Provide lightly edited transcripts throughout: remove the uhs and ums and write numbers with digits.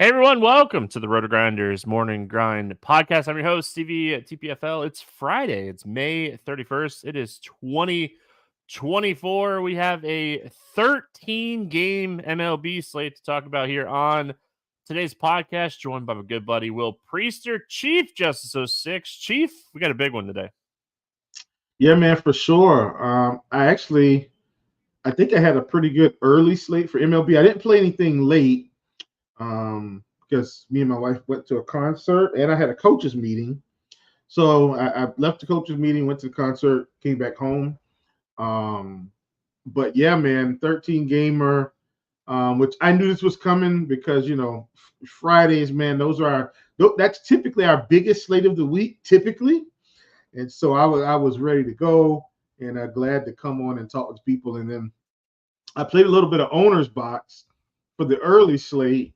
Hey everyone, welcome to the RotoGrinders Morning Grind podcast. I'm your host, Stevie at TPFL. It's Friday. It's May 31st. It is 2024. We have a 13-game MLB slate to talk about here on today's podcast, joined by my good buddy, Will Priester, ChiefJustice06. Chief, we got a big one today. Yeah, man, for sure. I think I had a pretty good early slate for MLB. I didn't play anything late because me and my wife went to a concert and I had a coaches meeting. So I left the coaches meeting, went to the concert, came back home. But yeah, man, 13 gamer, which I knew this was coming because, Fridays, man, that's typically our biggest slate of the week, typically. And so I was ready to go and glad to come on and talk to people. And then I played a little bit of owner's box for the early slate.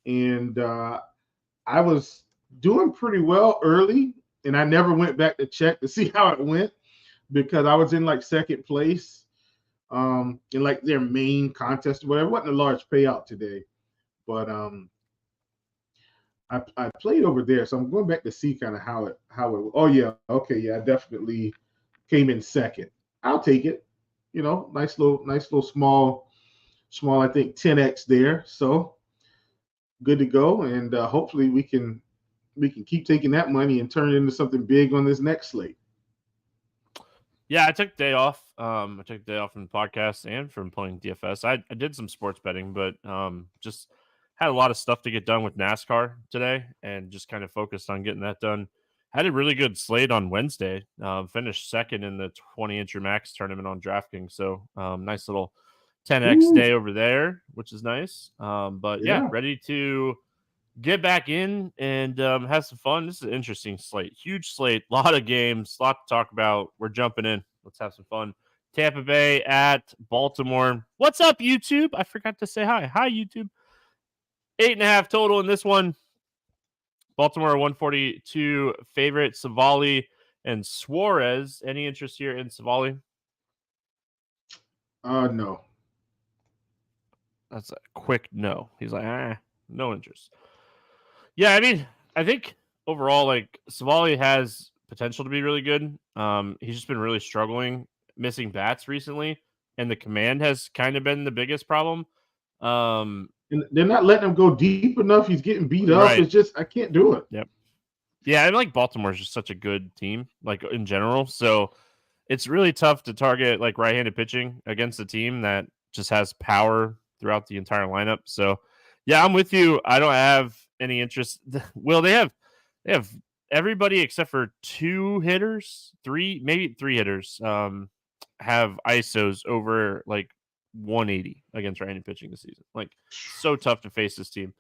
And I was doing pretty well early. And I never went back to check to see how it went because I was in like second place in like their main contest or whatever. It wasn't a large payout today. But I played over there, so I'm going back to see kind of how it. Oh yeah, okay, yeah, I definitely came in second. I'll take it. Nice little small. I think 10x there. So good to go, and hopefully we can keep taking that money and turn it into something big on this next slate. Yeah, I took a day off. I took a day off from the podcast and from playing DFS. I did some sports betting, but just had a lot of stuff to get done with NASCAR today and just kind of focused on getting that done. Had a really good slate on Wednesday. Finished second in the 20-incher max tournament on DraftKings. So nice little 10x day over there, which is nice. But yeah, ready to get back in and have some fun. This is an interesting slate. Huge slate. A lot of games. A lot to talk about. We're jumping in. Let's have some fun. Tampa Bay at Baltimore. What's up, YouTube? I forgot to say hi. Hi, YouTube. 8.5 total in this one. Baltimore 142 favorite. Savali and Suarez. Any interest here in Savali? No. That's a quick no. He's like, no interest. Yeah, I mean, I think overall, like, Savali has potential to be really good. He's just been really struggling, missing bats recently, and the command has kind of been the biggest problem. And they're not letting him go deep enough. He's getting beat up. Right. It's just I can't do it. Yep. Yeah, I like Baltimore's just such a good team, like in general. So it's really tough to target like right-handed pitching against a team that just has power throughout the entire lineup. So yeah, I'm with you. I don't have any interest. Well, they have everybody except for maybe three hitters have ISOs over like 180 against right-handed pitching this season. Like, so tough to face this team.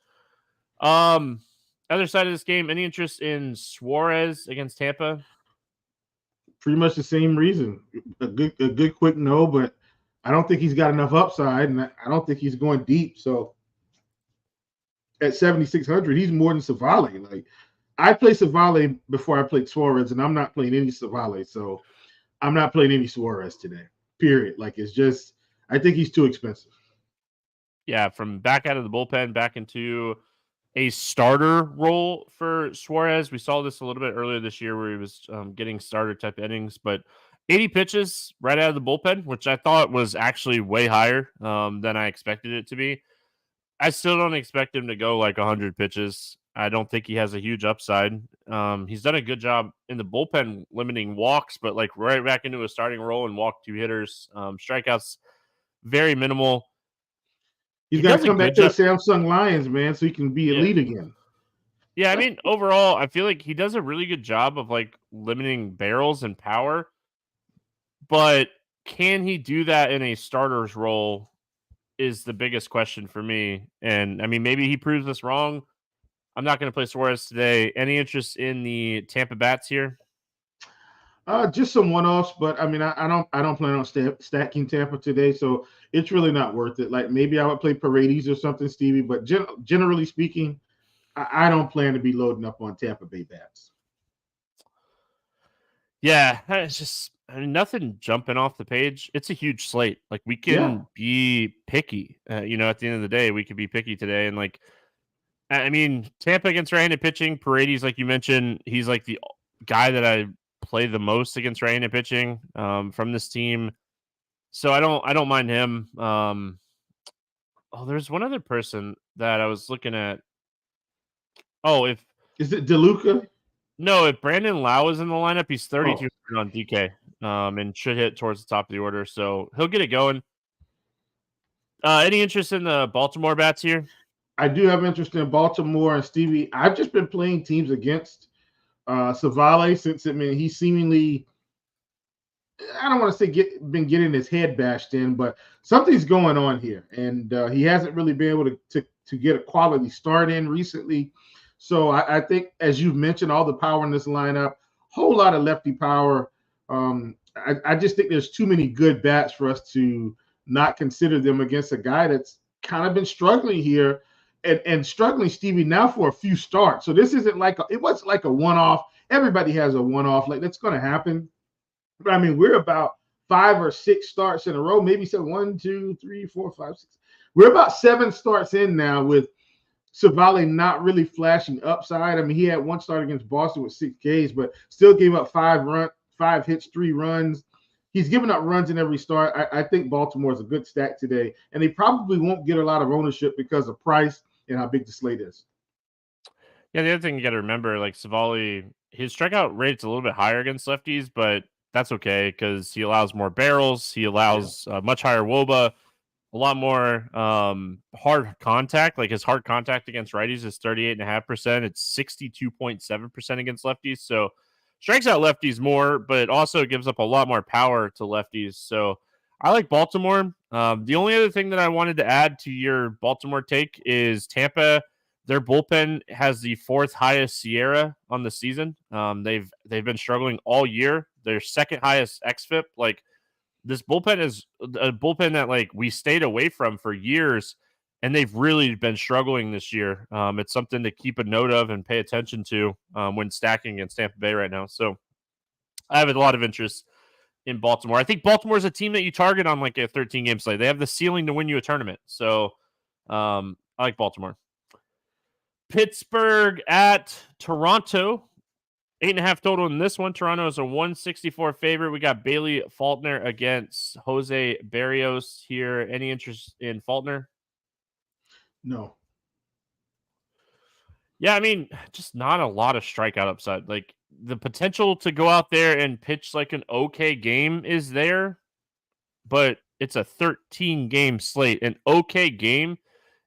Other side of this game, any interest in Suarez against Tampa? Pretty much the same reason. A good quick no, but I don't think he's got enough upside, and I don't think he's going deep. So at 7,600, he's more than Savali. Like, I played Savali before I played Suarez, and I'm not playing any Savali. So I'm not playing any Suarez today. Period. Like, it's just, I think he's too expensive. Yeah, from back out of the bullpen, back into a starter role for Suarez. We saw this a little bit earlier this year where he was getting starter type innings, but 80 pitches right out of the bullpen, which I thought was actually way higher than I expected it to be. I still don't expect him to go like 100 pitches. I don't think he has a huge upside. He's done a good job in the bullpen limiting walks, but like right back into a starting role and walk 2 hitters. Strikeouts, very minimal. He's got to come back to the Samsung Lions, man, so he can be elite again. Yeah, I mean, overall, I feel like he does a really good job of like limiting barrels and power, but can he do that in a starter's role is the biggest question for me. And I mean, maybe he proves us wrong. I'm not going to play Suarez today. Any interest in the Tampa Bats here? Just some one-offs, but I mean, I don't plan on stacking Tampa today, so it's really not worth it. Like, maybe I would play Paredes or something, Stevie, but generally speaking, I don't plan to be loading up on Tampa Bay bats. Yeah, it's just, I mean, nothing jumping off the page. It's a huge slate. Like, we can be picky. At the end of the day, we could be picky today, and like, I mean, Tampa against right-handed pitching, Paredes, like you mentioned, he's like the guy that I play the most against right-handed pitching from this team. So I don't mind him. There's one other person that I was looking at. Oh, Is it DeLuca? if Brandon Lau is in the lineup, he's 3,200 Oh, on DK, and should hit towards the top of the order. So he'll get it going. Any interest in the Baltimore bats here? I do have interest in Baltimore and Stevie. I've just been playing teams against Savale since he seemingly, I don't want to say been getting his head bashed in, but something's going on here, and he hasn't really been able to get a quality start in recently. So I think, as you've mentioned, all the power in this lineup, whole lot of lefty power. I just think there's too many good bats for us to not consider them against a guy that's kind of been struggling here and struggling, Stevie, now for a few starts. So this isn't it wasn't like a one-off. Everybody has a one-off. Like, that's going to happen. But I mean, we're about 5 or 6 starts in a row, maybe 1, 2, 3, 4, 5, 6. We're about 7 starts in now with Savale not really flashing upside. I mean, he had one start against Boston with 6 Ks, but still gave up 5 hits, 3 runs. He's given up runs in every start. I think Baltimore is a good stack today, and they probably won't get a lot of ownership because of price and how big the slate is. Yeah, the other thing you got to remember, like Savali, his strikeout rate's a little bit higher against lefties, but that's okay because he allows more barrels. He allows much higher WOBA, a lot more hard contact. Like his hard contact against righties is 38.5%. It's 62.7% against lefties. So strikes out lefties more, but it also gives up a lot more power to lefties. So I like Baltimore. The only other thing that I wanted to add to your Baltimore take is Tampa. Their bullpen has the 4th highest Sierra on the season. They've been struggling all year. Their 2nd highest xFIP. Like, this bullpen is a bullpen that like we stayed away from for years, and they've really been struggling this year. It's something to keep a note of and pay attention to when stacking against Tampa Bay right now. So I have a lot of interest in Baltimore. I think Baltimore is a team that you target on like a 13-game slate. They have the ceiling to win you a tournament. So I like Baltimore. Pittsburgh at Toronto. 8.5 total in this one. Toronto is a 164 favorite. We got Bailey Faulkner against Jose Barrios here. Any interest in Faulkner? No. Yeah, I mean, just not a lot of strikeout upside. Like, the potential to go out there and pitch like an okay game is there, but it's a 13-game slate. An okay game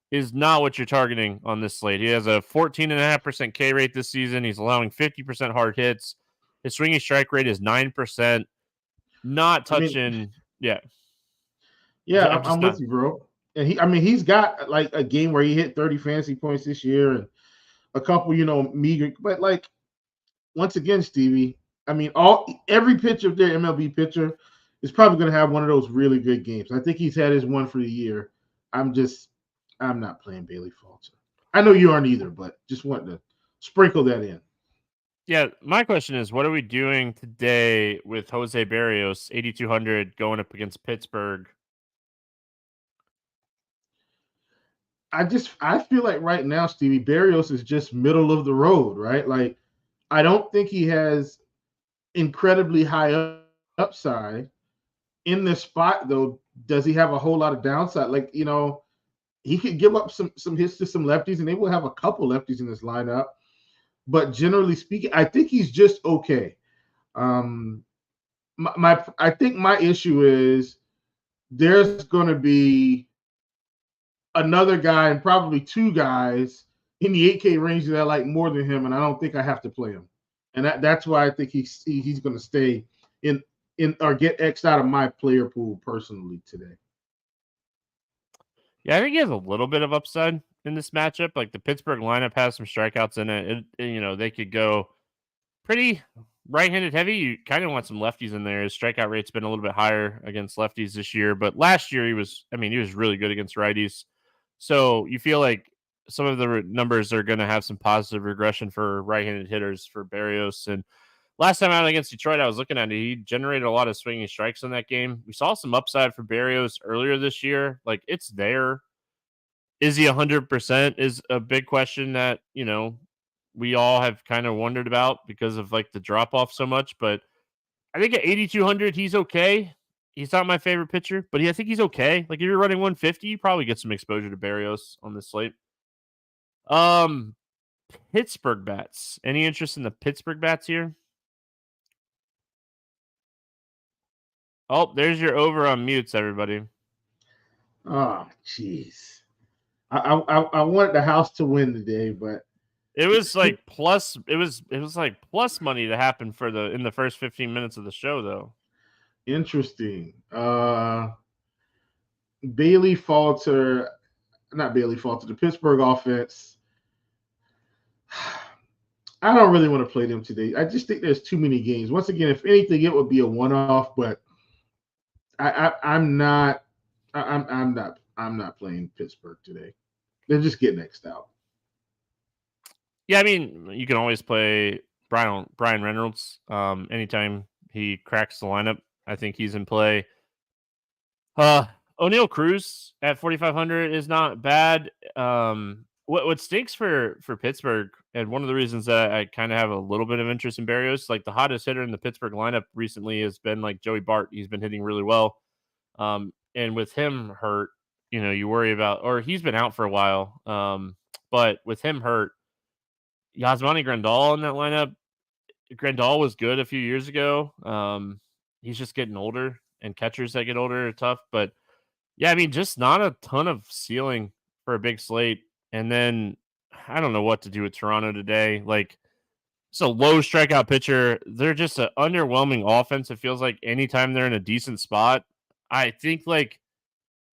is not what you're targeting on this slate. He has a 14.5% K rate this season. He's allowing 50% hard hits. His swinging strike rate is 9%. Not touching. Yeah, I'm not. with you, bro. And he's got like a game where he hit 30 fantasy points this year and a couple, meager. But like, once again, Stevie, I mean, every pitcher of their MLB pitcher is probably going to have one of those really good games. I think he's had his one for the year. I'm not playing Bailey Faulkner. I know you aren't either, but just wanted to sprinkle that in. Yeah, my question is, what are we doing today with Jose Barrios, 8,200, going up against Pittsburgh? I feel like right now, Stevie, Barrios is just middle of the road, right? Like, I don't think he has incredibly high upside. In this spot, though, does he have a whole lot of downside? Like, he could give up some hits to some lefties, and they will have a couple lefties in this lineup. But generally speaking, I think he's just okay. I think my issue is there's going to be another guy and probably 2 guys in the 8K range that I like more than him, and I don't think I have to play him. And that's why I think he's going to stay in or get X'd out of my player pool personally today. Yeah, I think he has a little bit of upside in this matchup. Like, the Pittsburgh lineup has some strikeouts in it. They could go pretty right-handed heavy. You kind of want some lefties in there. His strikeout rate's been a little bit higher against lefties this year, but last year he was really good against righties. So you feel like some of the numbers are going to have some positive regression for right-handed hitters for Barrios. And last time out against Detroit, I was looking at it. He generated a lot of swinging strikes in that game. We saw some upside for Barrios earlier this year. Like, it's there. Is he 100% is a big question that, we all have kind of wondered about because of like the drop off so much. But I think at 8,200, he's okay. He's not my favorite pitcher, but I think he's okay. Like if you're running 150, you probably get some exposure to Berrios on this slate. Pittsburgh bats. Any interest in the Pittsburgh bats here? Oh, there's your over on mutes, everybody. Oh, jeez. I wanted the house to win today, but it was like plus. It was like plus money to happen in the first 15 minutes of the show, though. Interesting. Bailey Falter, not Bailey Falter, the Pittsburgh offense. I don't really want to play them today. I just think there's too many games. Once again, if anything, it would be a one-off, but I'm not playing Pittsburgh today. They're just getting X'd out. Yeah, I mean, you can always play Brian Reynolds anytime he cracks the lineup. I think he's in play. O'Neal Cruz at 4,500 is not bad. What stinks for Pittsburgh, and one of the reasons that I kind of have a little bit of interest in Berrios, like the hottest hitter in the Pittsburgh lineup recently has been like Joey Bart. He's been hitting really well. And with him hurt, you worry about, or he's been out for a while. But with him hurt, Yasmani Grandal in that lineup. Grandal was good a few years ago. He's just getting older, and catchers that get older are tough. But yeah, I mean, just not a ton of ceiling for a big slate. And then I don't know what to do with Toronto today. Like, it's a low strikeout pitcher. They're just an underwhelming offense. It feels like anytime they're in a decent spot, I think like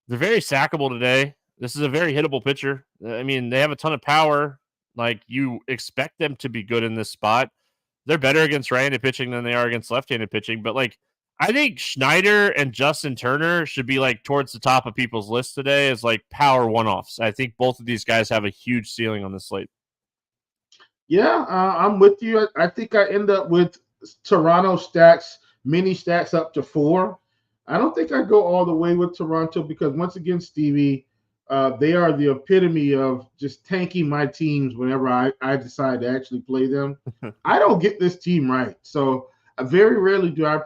they're very sackable today. This is a very hittable pitcher. I mean, they have a ton of power. Like, you expect them to be good in this spot. They're better against right-handed pitching than they are against left-handed pitching. But like, I think Schneider and Justin Turner should be like towards the top of people's list today as like power one-offs. I think both of these guys have a huge ceiling on the slate. Yeah, I'm with you. I think I end up with Toronto stacks, mini stacks up to 4. I don't think I go all the way with Toronto because once again, Stevie, they are the epitome of just tanking my teams whenever I decide to actually play them. I don't get this team right. So very rarely do I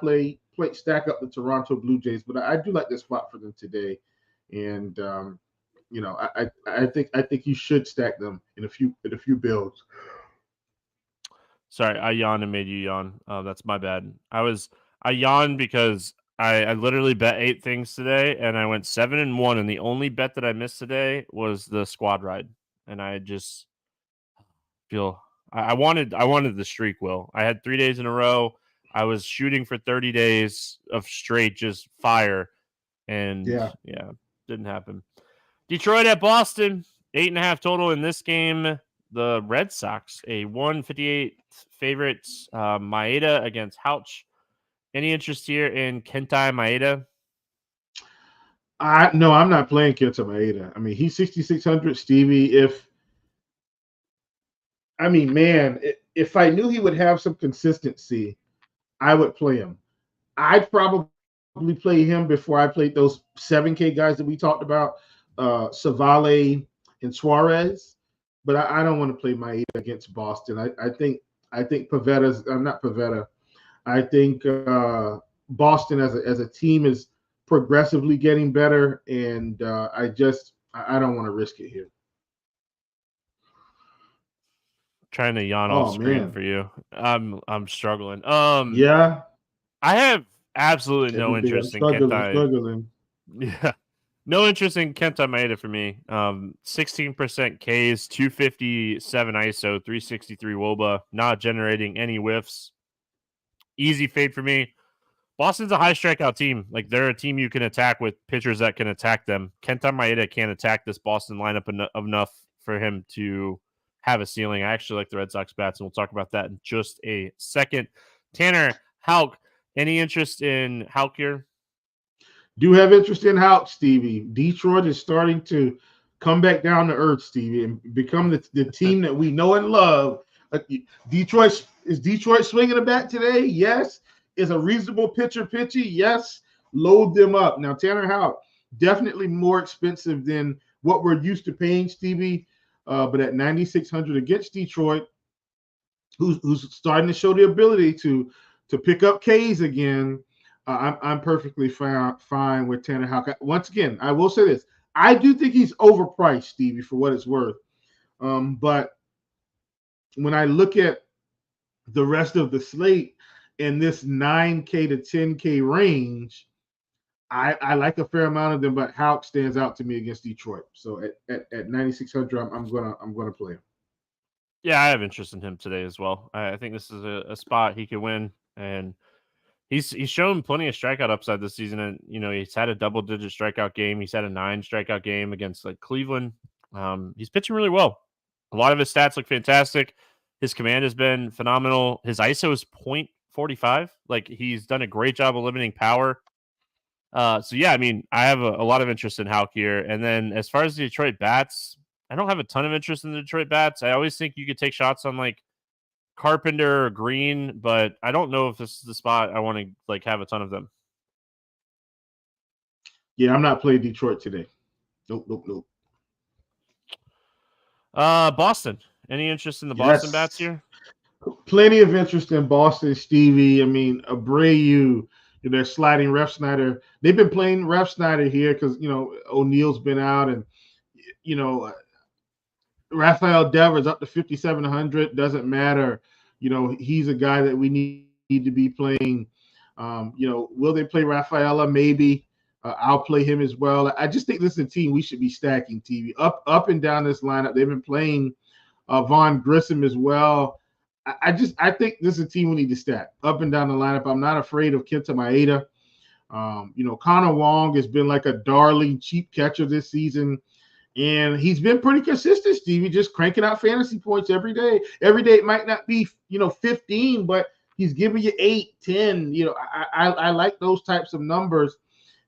stack up the Toronto Blue Jays, but I do like this spot for them today. And I think you should stack them in a few builds. Sorry, I yawned and made you yawn. That's my bad. I yawned because I literally bet 8 things today, and I went 7-1, and the only bet that I missed today was the squad ride. And I just feel I wanted the streak, Will. I had 3 days in a row. I was shooting for 30 days of straight just fire, and yeah, didn't happen. Detroit at Boston, 8.5 total in this game. The Red Sox, a 158 favorites. Maeda against Houch. Any interest here in Kenta Maeda? No, I'm not playing Kenta Maeda. I mean, he's 6,600, Stevie. If I knew he would have some consistency, I would play him. I'd probably play him before I played those 7K guys that we talked about, Savale and Suarez. But I don't want to play Maeda against Boston. I think Pavetta's. I'm not Pavetta. I think Boston as a team is progressively getting better, and I don't want to risk it here. Trying to yawn off screen for you. I'm struggling. Yeah, I have absolutely no interest in Kenta. Yeah, no interest in Kenta Maeda for me. 16% Ks, 257 ISO, 363 WOBA, not generating any whiffs. Easy fade for me. Boston's a high strikeout team. Like, they're a team you can attack with pitchers that can attack them. Kenta Maeda can't attack this Boston lineup enough for him to have a ceiling. I actually like the Red Sox bats, and we'll talk about that in just a second. Tanner, Houck, any interest in Houck here? Do have interest in Houck, Stevie. Detroit is starting to come back down to earth, Stevie, and become the team that we know and love. Is Detroit swinging a bat today? Yes. Is a reasonable pitcher pitchy? Yes. Load them up. Now, Tanner Houck, definitely more expensive than what we're used to paying, Stevie. But at 9,600 against Detroit, who's starting to show the ability to pick up Ks again, I'm perfectly fine with Tanner Houck. Once again, I will say this: I do think he's overpriced, Stevie, for what it's worth. But when I look at the rest of the slate in this 9K to 10K range, I like a fair amount of them, but Houck stands out to me against Detroit. So at 9,600, I'm gonna play him. Yeah, I have interest in him today as well. I think this is a spot he could win, and he's shown plenty of strikeout upside this season. And he's had a double-digit strikeout game. He's had a 9 strikeout game against Cleveland. He's pitching really well. A lot of his stats look fantastic. His command has been phenomenal. His ISO is .45. Like, he's done a great job of limiting power. So yeah, I mean, I have a lot of interest in Houck here. And then as far as the Detroit bats, I don't have a ton of interest in the Detroit bats. I always think you could take shots on Carpenter or Green, but I don't know if this is the spot I want to have a ton of them. Yeah, I'm not playing Detroit today. Nope. Boston. Any interest in the Boston bats here? Plenty of interest in Boston, Stevie. I mean, Abreu, they're sliding Refsnyder. They've been playing Refsnyder here because O'Neill's been out, and Rafael Devers up to 5,700. Doesn't matter. He's a guy that we need to be playing. Will they play Rafaela? Maybe. I'll play him as well. I just think this is a team we should be stacking, TV. Up and down this lineup. They've been playing Vaughn Grissom as well. I think this is a team we need to stack up and down the lineup. I'm not afraid of Kenta Maeda. Connor Wong has been like a darling cheap catcher this season. And he's been pretty consistent, Stevie, just cranking out fantasy points every day. Every day it might not be, 15, but he's giving you 8, 10. I like those types of numbers.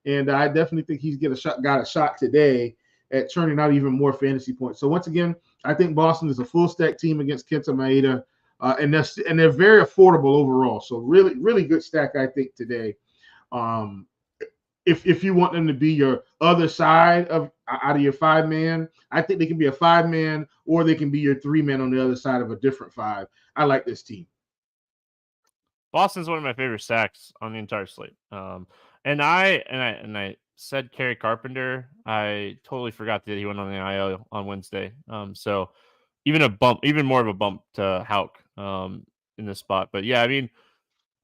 And I definitely think he's got a shot today at turning out even more fantasy points. So once again, I think Boston is a full stack team against Kenta Maeda. And they're very affordable overall. So really, really good stack, I think, today. If you want them to be your other side out of your 5-man, I think they can be a 5-man, or they can be your 3-man on the other side of a different 5. I like this team. Boston's one of my favorite stacks on the entire slate. And I said Kerry Carpenter. I totally forgot that he went on the IL on Wednesday. So even more of a bump to Houck in this spot. But yeah, I mean,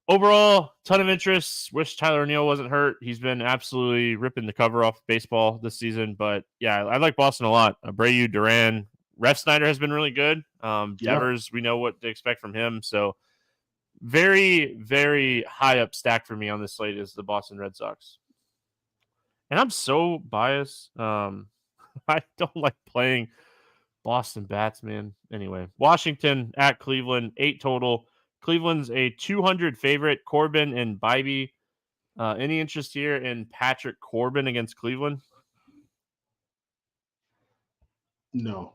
overall, ton of interest. Wish Tyler O'Neill wasn't hurt. He's been absolutely ripping the cover off baseball this season. But yeah, I like Boston a lot. Abreu, Duran, Refsnyder has been really good. Devers, we know what to expect from him. So very, very high up stack for me on this slate is the Boston Red Sox. And I'm so biased. I don't like playing Boston bats, man. Anyway, Washington at Cleveland, 8 total. Cleveland's a 200 favorite. Corbin and Bybee. Any interest here in Patrick Corbin against Cleveland? No.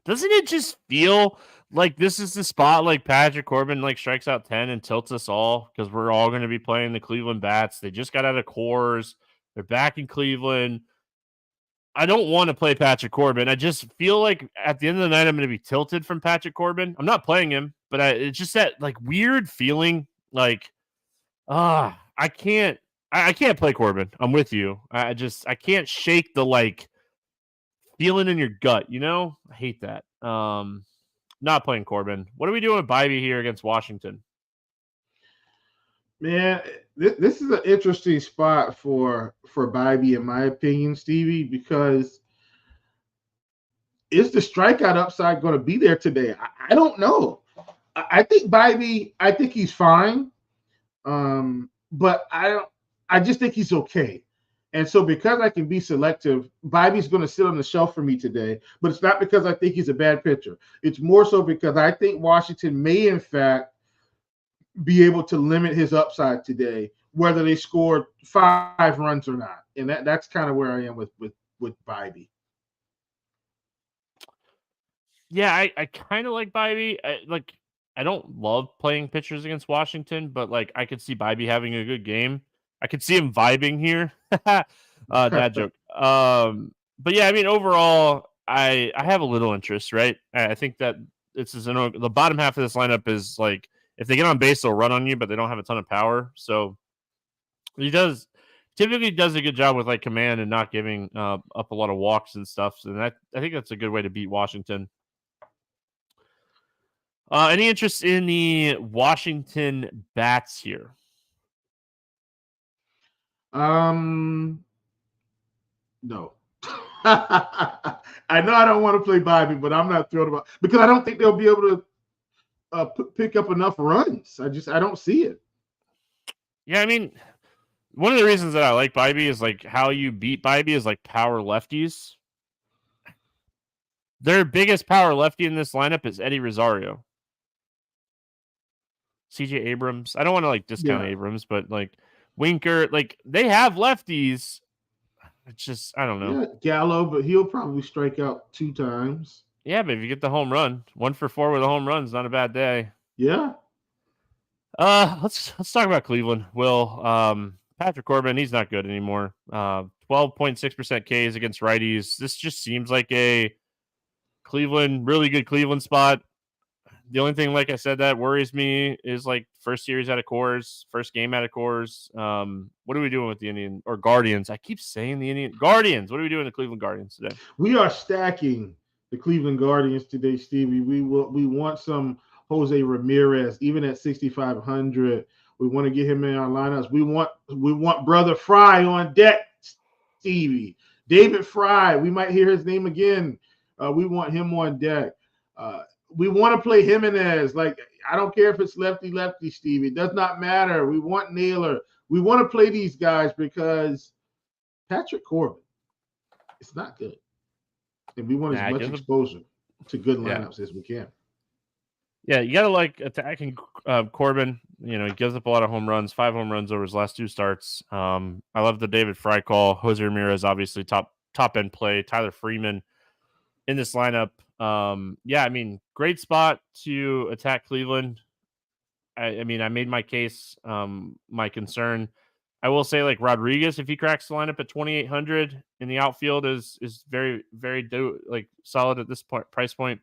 Doesn't it just feel like this is the spot Patrick Corbin strikes out 10 and tilts us all because we're all going to be playing the Cleveland bats? They just got out of Coors. They're back in Cleveland. I don't want to play Patrick Corbin. I just feel like at the end of the night, I'm going to be tilted from Patrick Corbin. I'm not playing him, but it's just that weird feeling I can't play Corbin. I'm with you. I can't shake the feeling in your gut, I hate that. Not playing Corbin. What are we doing with Bybee here against Washington? Man, this is an interesting spot for Bybee, in my opinion, Stevie, because is the strikeout upside going to be there today? I don't know. I think Bybee, I think he's fine, but I just think he's okay. And so because I can be selective, Bybee's going to sit on the shelf for me today, but it's not because I think he's a bad pitcher. It's more so because I think Washington may, in fact, be able to limit his upside today, whether they score 5 runs or not. And that's kind of where I am with Bybee. Yeah, I kind of like Bybee. I don't love playing pitchers against Washington, but I could see Bybee having a good game. I could see him vibing here. Dad joke. but yeah, I mean, overall, I have a little interest, right? I think that the bottom half of this lineup is like, if they get on base, they'll run on you, but they don't have a ton of power. So he typically does a good job with like command and not giving up a lot of walks and stuff. So I think that's a good way to beat Washington. Any interest in the Washington bats here? No. I know I don't want to play Bobby, but I'm not thrilled about, because I don't think they'll be able to pick up enough runs. I don't see it. Yeah, I mean, one of the reasons that I like Bybee is like how you beat Bybee is like power lefties. Their biggest power lefty in this lineup is Eddie Rosario. CJ Abrams. I don't want to like discount Abrams, but like Winker, like they have lefties. It's just, I don't know. Yeah, Gallo, but he'll probably strike out 2 times. Yeah, but if you get the home run, 1 for 4 with a home run is not a bad day. Yeah. Let's talk about Cleveland. Patrick Corbin, he's not good anymore. 12.6% Ks against righties. This just seems like a really good Cleveland spot. The only thing, like I said, that worries me is like first series out of Coors, first game out of Coors. What are we doing with the Indian or Guardians? I keep saying the Indian Guardians. What are we doing with the Cleveland Guardians today? We are stacking the Cleveland Guardians today, Stevie. We want some Jose Ramirez, even at 6,500. We want to get him in our lineups. We want Brother Fry on deck, Stevie. David Fry. We might hear his name again. We want him on deck. We want to play Jimenez. Like, I don't care if it's lefty, Stevie. It does not matter. We want Naylor. We want to play these guys because Patrick Corbin, it's not good. And we want as much exposure to good lineups as we can. Yeah, you got to like attacking Corbin. You know, he gives up a lot of home runs, 5 home runs over his last 2 starts. I love the David Fry call. Jose Ramirez, obviously top end play. Tyler Freeman in this lineup. Yeah, I mean, great spot to attack Cleveland. I mean, I made my case. My concern, I will say, like Rodriguez, if he cracks the lineup at 2,800 in the outfield, is very, very solid at this price point.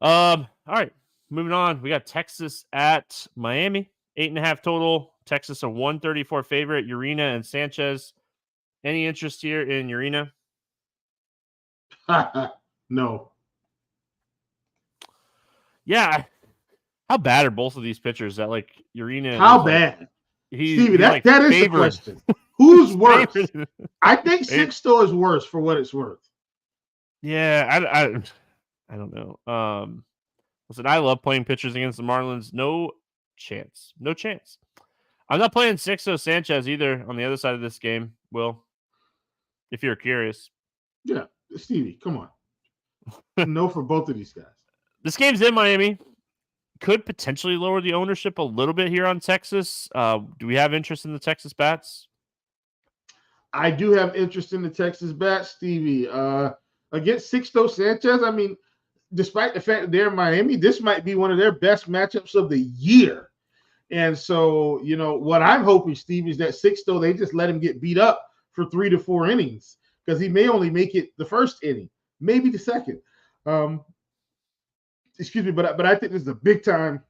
All right, moving on. We got Texas at Miami, 8.5 total. Texas a 134 favorite. Urena and Sanchez. Any interest here in Urena? No. Yeah. How bad are both of these pitchers? That like Urena? How bad? Stevie, that is the question. Who's worse? I think Sixto is worse for what it's worth. Yeah, I don't know. Listen, I love playing pitchers against the Marlins. No chance. I'm not playing Sixto Sanchez either on the other side of this game, Will, if you're curious. Yeah, Stevie, come on. No for both of these guys. This game's in Miami. Could potentially lower the ownership a little bit here on Texas. Do we have interest in the Texas bats? I do have interest in the Texas bats, Stevie. Against Sixto Sanchez, I mean, despite the fact that they're in Miami, this might be one of their best matchups of the year. And so, you know, what I'm hoping, Steve, is that Sixto, they just let him get beat up for 3 to 4 innings, because he may only make it the first inning, maybe the second. Excuse me, but I think this is a big-time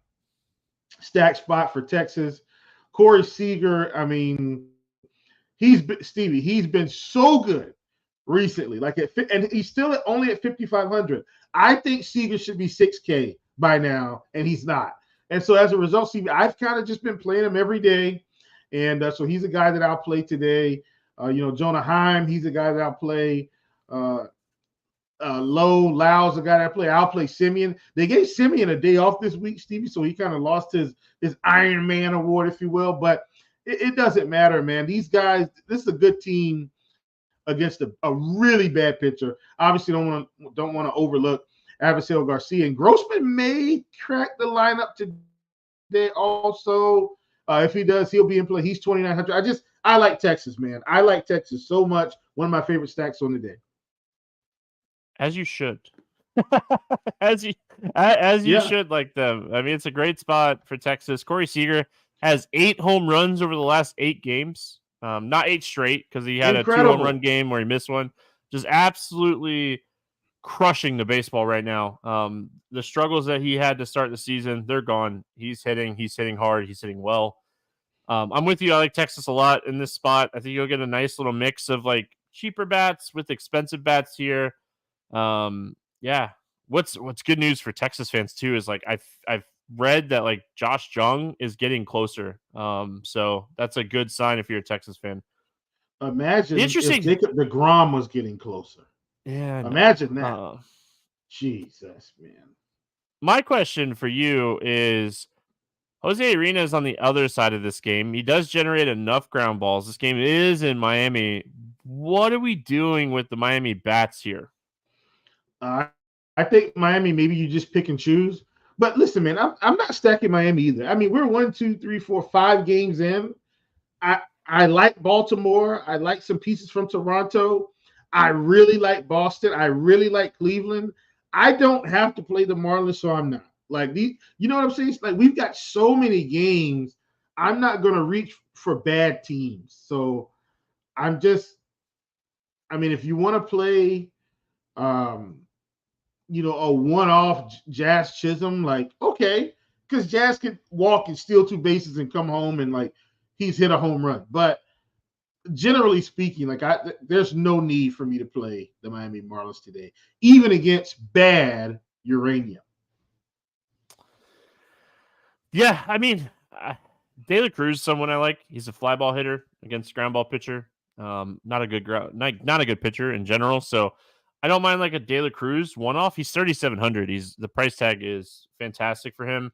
stack spot for Texas. Corey Seager, I mean, he's been so good recently. And he's still only at 5,500. I think Seager should be 6K by now, and he's not. And so as a result, Stevie, I've kind of just been playing him every day. And so he's a guy that I'll play today. Jonah Heim, he's a guy that I'll play. Lau's a guy that I play. I'll play Simeon. They gave Simeon a day off this week, Stevie, so he kind of lost his Iron Man award, if you will. But it doesn't matter, man. These guys, this is a good team against a really bad pitcher. Obviously, don't want to overlook Avisail Garcia, and Grossman may crack the lineup today. Also, if he does, he'll be in play. He's 2,900. I like Texas, man. I like Texas so much. One of my favorite stacks on the day. As you should. as you should like them. I mean, it's a great spot for Texas. Corey Seager has 8 home runs over the last 8 games. Not 8 straight because he had Incredible. a 2-home-run game where he missed one. Just absolutely crushing the baseball right now. The struggles that he had to start the season, they're gone. He's hitting hard, he's hitting well. I'm with you. I like Texas a lot in this spot. I think you'll get a nice little mix of like cheaper bats with expensive bats here. Yeah. What's good news for Texas fans too is like I've read that like Josh Jung is getting closer. So that's a good sign if you're a Texas fan. Imagine if Interesting. Jacob deGrom was getting closer. Yeah. Imagine that. Jesus, man. My question for you is Jose Arena is on the other side of this game. He does generate enough ground balls. This game is in Miami. What are we doing with the Miami bats here? I think Miami, maybe you just pick and choose. But listen, man, I'm not stacking Miami either. I mean, we're 1, 2, 3, 4, 5 games in. I like Baltimore. I like some pieces from Toronto. I really like Boston. I really like Cleveland. I don't have to play the Marlins, so I'm not. Like these, you know what I'm saying? It's like we've got so many games. I'm not going to reach for bad teams. So I mean, if you want to play, a one-off Jazz Chisholm, like, okay, because Jazz can walk and steal 2 bases and come home and like he's hit a home run. But generally speaking, like there's no need for me to play the Miami Marlins today, even against bad Uranium. Yeah, I mean, De La Cruz is someone I like. He's a fly ball hitter against ground ball pitcher. Not a good pitcher in general. So I don't mind like a De La Cruz one-off. He's 3,700. The price tag is fantastic for him.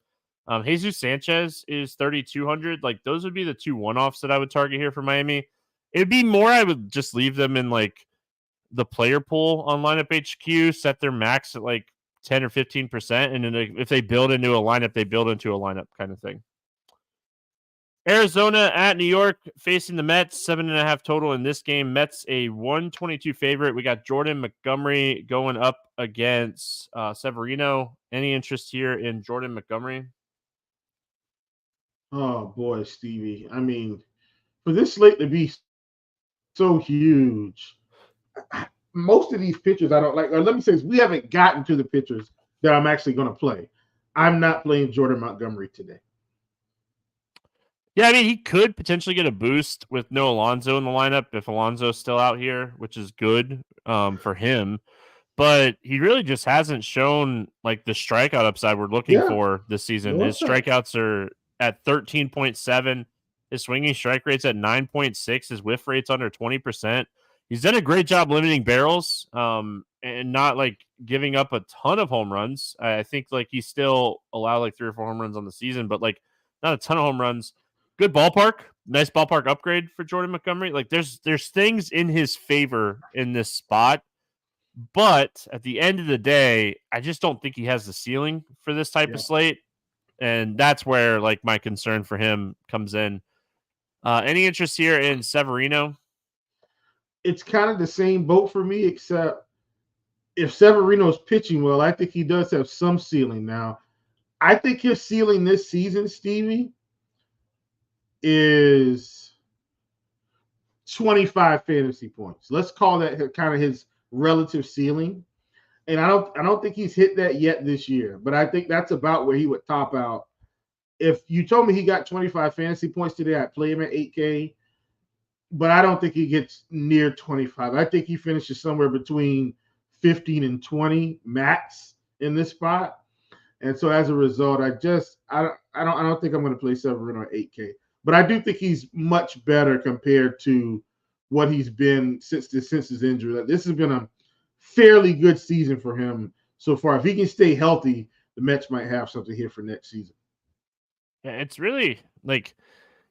Jesus Sanchez is 3,200. Like those would be the 2 one-offs that I would target here for Miami. It'd be more I would just leave them in like the player pool on lineup HQ, set their max at like 10 or 15%. And then if they build into a lineup, they build into a lineup kind of thing. Arizona at New York facing the Mets, 7.5 total in this game. Mets a 122 favorite. We got Jordan Montgomery going up against Severino. Any interest here in Jordan Montgomery? Oh boy, Stevie. I mean, for this slate to be so huge, most of these pitchers I don't like. Or let me say this, we haven't gotten to the pitchers that I'm actually going to play. I'm not playing Jordan Montgomery today. Yeah, I mean, he could potentially get a boost with no Alonso in the lineup if Alonso's still out here, which is good for him. But he really just hasn't shown like the strikeout upside we're looking for this season. His strikeouts are at 13.7. His swinging strike rate's at 9.6. His whiff rate's under 20%. He's done a great job limiting barrels and not like giving up a ton of home runs. I think like he still allowed like 3 or 4 home runs on the season, but like not a ton of home runs. Good ballpark, nice ballpark upgrade for Jordan Montgomery. Like there's things in his favor in this spot, but at the end of the day, I just don't think he has the ceiling for this type of slate, and that's where like my concern for him comes in. Any interest here in Severino? It's kind of the same boat for me, except if Severino is pitching well, I think he does have some ceiling now. I think his ceiling this season, Stevie, is 25 fantasy points. Let's call that kind of his relative ceiling. And I don't think he's hit that yet this year, but I think that's about where he would top out. If you told me he got 25 fantasy points today, I'd play him at 8K, but I don't think he gets near 25. I think he finishes somewhere between 15 and 20 max in this spot. And so as a result, I don't think I'm going to play Severino at 8K. But I do think he's much better compared to what he's been since his injury. This has been a fairly good season for him so far. If he can stay healthy, the Mets might have something here for next season. Yeah, it's really like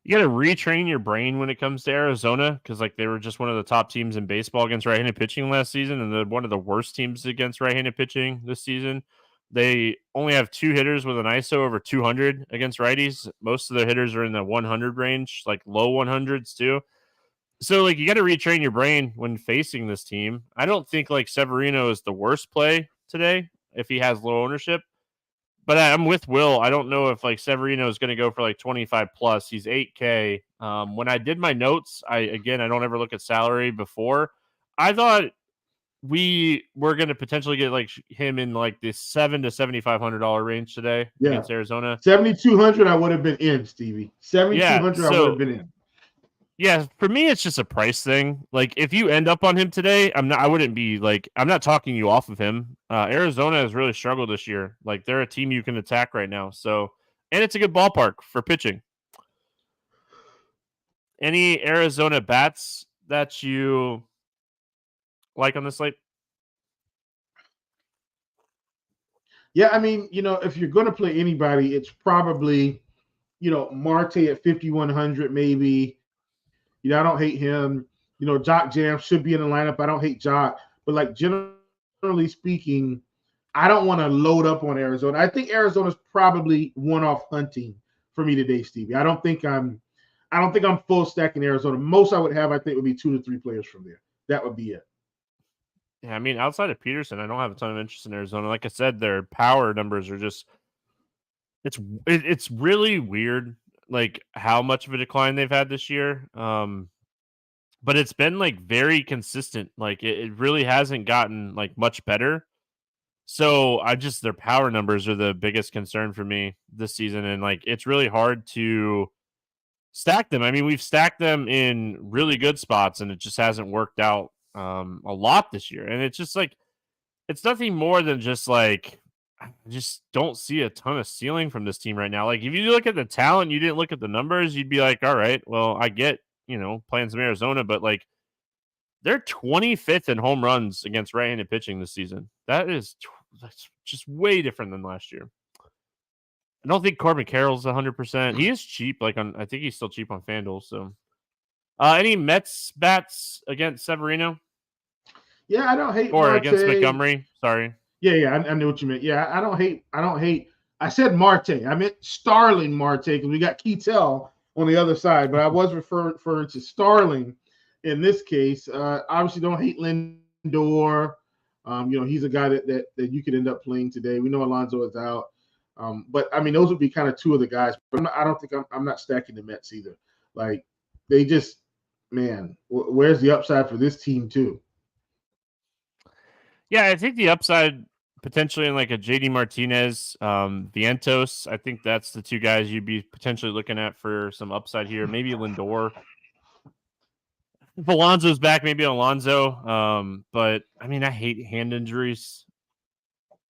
you got to retrain your brain when it comes to Arizona because like they were just one of the top teams in baseball against right-handed pitching last season, and they're one of the worst teams against right-handed pitching this season. They only have 2 hitters with an ISO over 200 against righties. Most of their hitters are in the 100 range, like low 100s too. So like you got to retrain your brain when facing this team. I don't think like Severino is the worst play today if he has low ownership. But I'm with Will. I don't know if like Severino is going to go for like 25 plus. He's 8K. When I did my notes, I don't ever look at salary before. I thought we were going to potentially get like him in like the $700 to $7,500 range today against Arizona. 7,200, I would have been in, Stevie. 7,200, I would have been in. Yeah, for me, it's just a price thing. Like, if you end up on him today, I'm not talking you off of him. Arizona has really struggled this year. Like, they're a team you can attack right now. So, and it's a good ballpark for pitching. Any Arizona bats that you like on the slate? Yeah, I mean, if you're going to play anybody, it's probably, Marte at 5,100 maybe. I don't hate him. Jock Jam should be in the lineup. I don't hate Jock. But, like, generally speaking, I don't want to load up on Arizona. I think Arizona's probably one-off hunting for me today, Stevie. I don't think I'm full stacking Arizona. Most I would have, I think, would be 2 to 3 players from there. That would be it. Yeah, I mean, outside of Peterson, I don't have a ton of interest in Arizona. Like I said, their power numbers are just it's really weird, like how much of a decline they've had this year. But it's been like very consistent. Like it really hasn't gotten like much better. So their power numbers are the biggest concern for me this season, and like it's really hard to stack them. I mean, we've stacked them in really good spots, and it just hasn't worked out a lot this year. And it's just like it's nothing more than just like I just don't see a ton of ceiling from this team right now. Like if you look at the talent, you didn't look at the numbers, you'd be like, all right, well, I get, playing some Arizona, but like they're 25th in home runs against right-handed pitching this season. That's just way different than last year. I don't think Corbin Carroll's 100%. He is cheap. I think he's still cheap on FanDuel. So, any Mets bats against Severino? Yeah, I don't hate. Or Marte. against Montgomery. Sorry. Yeah, I knew what you meant. Yeah, I don't hate. I said Marte. I meant Starling Marte because we got Ketel on the other side, but I was referring to Starling in this case. Obviously, don't hate Lindor. He's a guy that you could end up playing today. We know Alonso is out. But I mean, those would be kind of two of the guys. But I don't think I'm not stacking the Mets either. Like they just, man, where's the upside for this team too? Yeah, I think the upside potentially in like a JD Martinez, Vientos. I think that's the two guys you'd be potentially looking at for some upside here. Maybe Lindor. If Alonso's back, maybe Alonso. But I mean, I hate hand injuries.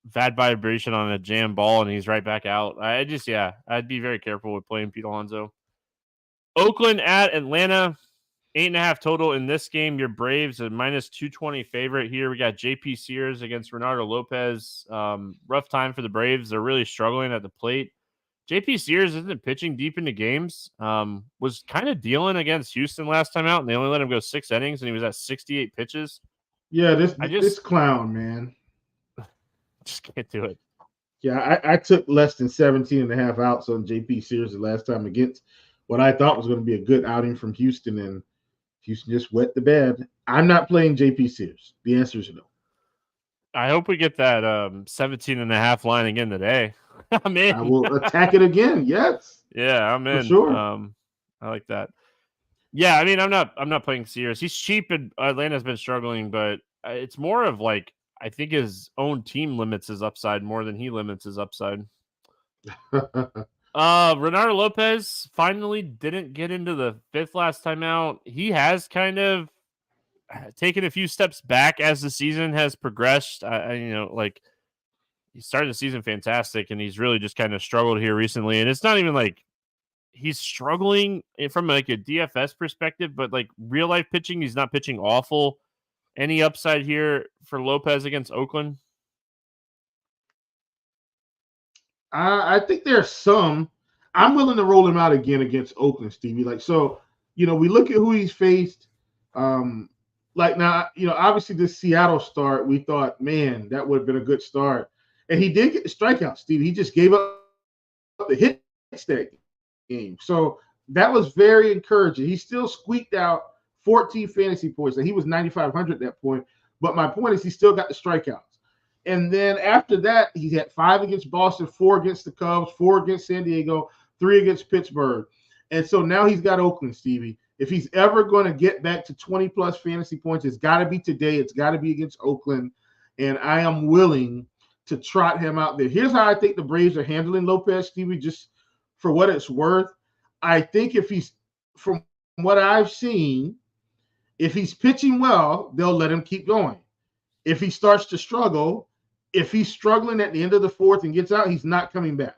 Bad vibration on a jam ball, and he's right back out. I'd be very careful with playing Pete Alonso. Oakland at Atlanta, 8.5 total in this game. Your Braves a -220 favorite here. We got JP Sears against Renato Lopez. Rough time for the Braves. They're really struggling at the plate. JP Sears isn't pitching deep into games. Was kind of dealing against Houston last time out, and they only let him go 6 innings, and he was at 68 pitches. Yeah, this clown, man. Just can't do it. Yeah, I took less than 17.5 outs on JP Sears the last time against what I thought was going to be a good outing from Houston, and Houston just wet the bed. I'm not playing JP Sears. The answer is no. I hope we get that 17.5 line again today. I'm in. I will attack it again. Yes. Yeah, I'm in. For sure. I like that. Yeah, I mean, I'm not playing Sears. He's cheap, and Atlanta's been struggling, but it's more of like I think his own team limits his upside more than he limits his upside. Renato Lopez finally didn't get into the 5th last time out. He has kind of taken a few steps back as the season has progressed. He started the season fantastic, and he's really just kind of struggled here recently. And it's not even like he's struggling from like a DFS perspective, but like real life pitching, he's not pitching awful. Any upside here for Lopez against Oakland? I think there's some. I'm willing to roll him out again against Oakland, Stevie. We look at who he's faced. Obviously this Seattle start, we thought, man, that would have been a good start. And he did get the strikeout, Stevie. He just gave up the hits that game. So that was very encouraging. He still squeaked out 14 fantasy points, and he was 9,500 at that point. But my point is he still got the strikeouts. And then after that, he had 5 against Boston, 4 against the Cubs, 4 against San Diego, 3 against Pittsburgh. And so now he's got Oakland, Stevie. If he's ever going to get back to 20-plus fantasy points, it's got to be today. It's got to be against Oakland. And I am willing to trot him out there. Here's how I think the Braves are handling Lopez, Stevie, just for what it's worth. I think if he's, from what I've seen, if he's pitching well, they'll let him keep going. If he starts to struggle, if he's struggling at the end of the fourth and gets out, he's not coming back.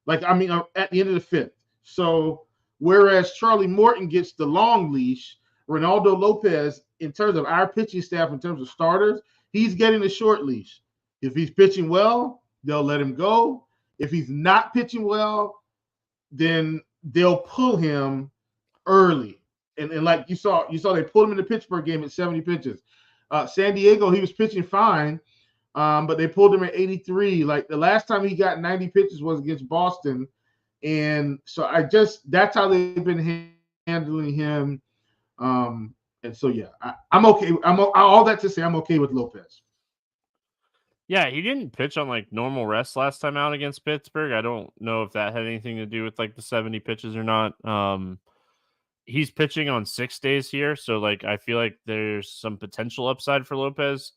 At the end of the fifth. So whereas Charlie Morton gets the long leash, Ronaldo Lopez, in terms of our pitching staff, in terms of starters, he's getting the short leash. If he's pitching well, they'll let him go. If he's not pitching well, then they'll pull him early. And like you saw they pulled him in the Pittsburgh game at 70 pitches. San Diego, he was pitching fine, but they pulled him at 83. Like the last time he got 90 pitches was against Boston. And so that's how they've been handling him. And so, yeah, I'm okay. All that to say, I'm okay with Lopez. Yeah, he didn't pitch on like normal rest last time out against Pittsburgh. I don't know if that had anything to do with like the 70 pitches or not. He's pitching on 6 days here, so like I feel like there's some potential upside for Lopez.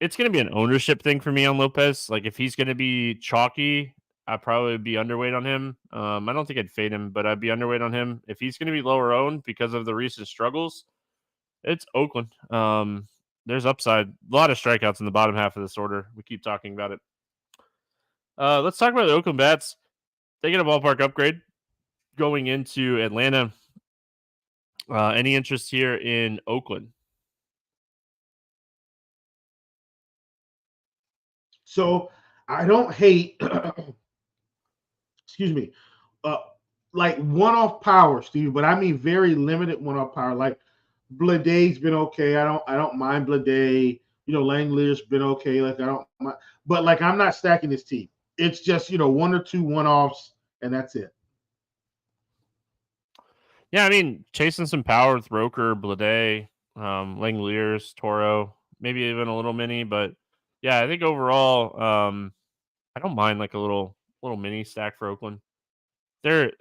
It's going to be an ownership thing for me on Lopez. Like if he's going to be chalky, I'd probably be underweight on him. I don't think I'd fade him, but I'd be underweight on him. If he's going to be lower owned because of the recent struggles, it's Oakland. There's upside. A lot of strikeouts in the bottom half of this order. We keep talking about it. Let's talk about the Oakland Bats. They get a ballpark upgrade going into Atlanta. Any interest here in Oakland? So I don't hate, excuse me, like one-off power, Steve, but I mean very limited one-off power. Like Bladay's been okay. I don't mind Bladay. Langley's been okay. Like I don't mind, but like I'm not stacking this team. It's just one or two one-offs, and that's it. Yeah, I mean, chasing some power with Roker, Bladay, Langeliers, Toro, maybe even a little mini, but yeah, I think overall, I don't mind like a little mini stack for Oakland. They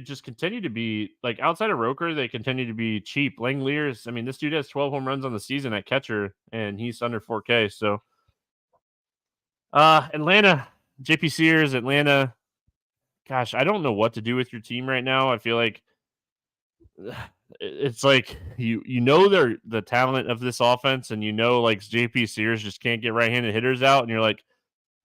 just continue to be like outside of Roker, they continue to be cheap. Langeliers, I mean, this dude has 12 home runs on the season at catcher, and he's under 4K. So, Atlanta, JP Sears, Atlanta. Gosh, I don't know what to do with your team right now. I feel like it's like they're the talent of this offense, and like JP Sears just can't get right-handed hitters out, and you're like,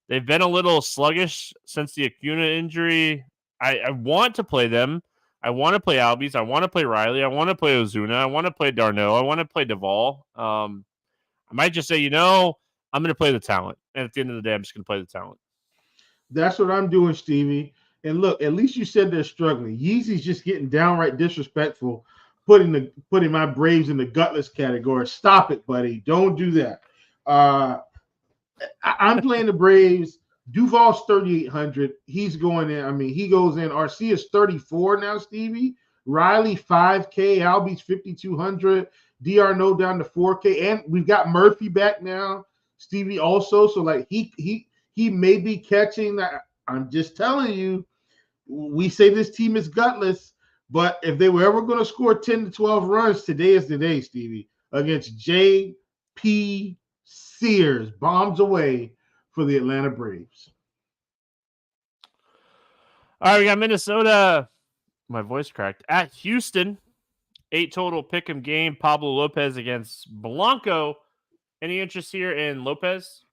they've been a little sluggish since the Acuna injury. I want to play them. I want to play Albies. I want to play Riley. I want to play Ozuna. I want to play Darno. I want to play Duvall. I might just say, I'm going to play the talent, and at the end of the day, I'm just going to play the talent. That's what I'm doing, Stevie. And look, at least you said they're struggling. Yeezy's just getting downright disrespectful, putting my Braves in the gutless category. Stop it, buddy. Don't do that. I'm playing the Braves. Duvall's 3,800. He's going in. I mean, he goes in. Arcia's 34 now, Stevie. Riley 5K. Albies 5,200. D'Arnaud down to 4K. And we've got Murphy back now, Stevie also. So like he may be catching that. I'm just telling you. We say this team is gutless, but if they were ever going to score 10 to 12 runs, today is the day, Stevie, against J.P. Sears. Bombs away for the Atlanta Braves. All right, we got Minnesota. My voice cracked. At Houston, 8 total pick'em game. Pablo Lopez against Blanco. Any interest here in Lopez?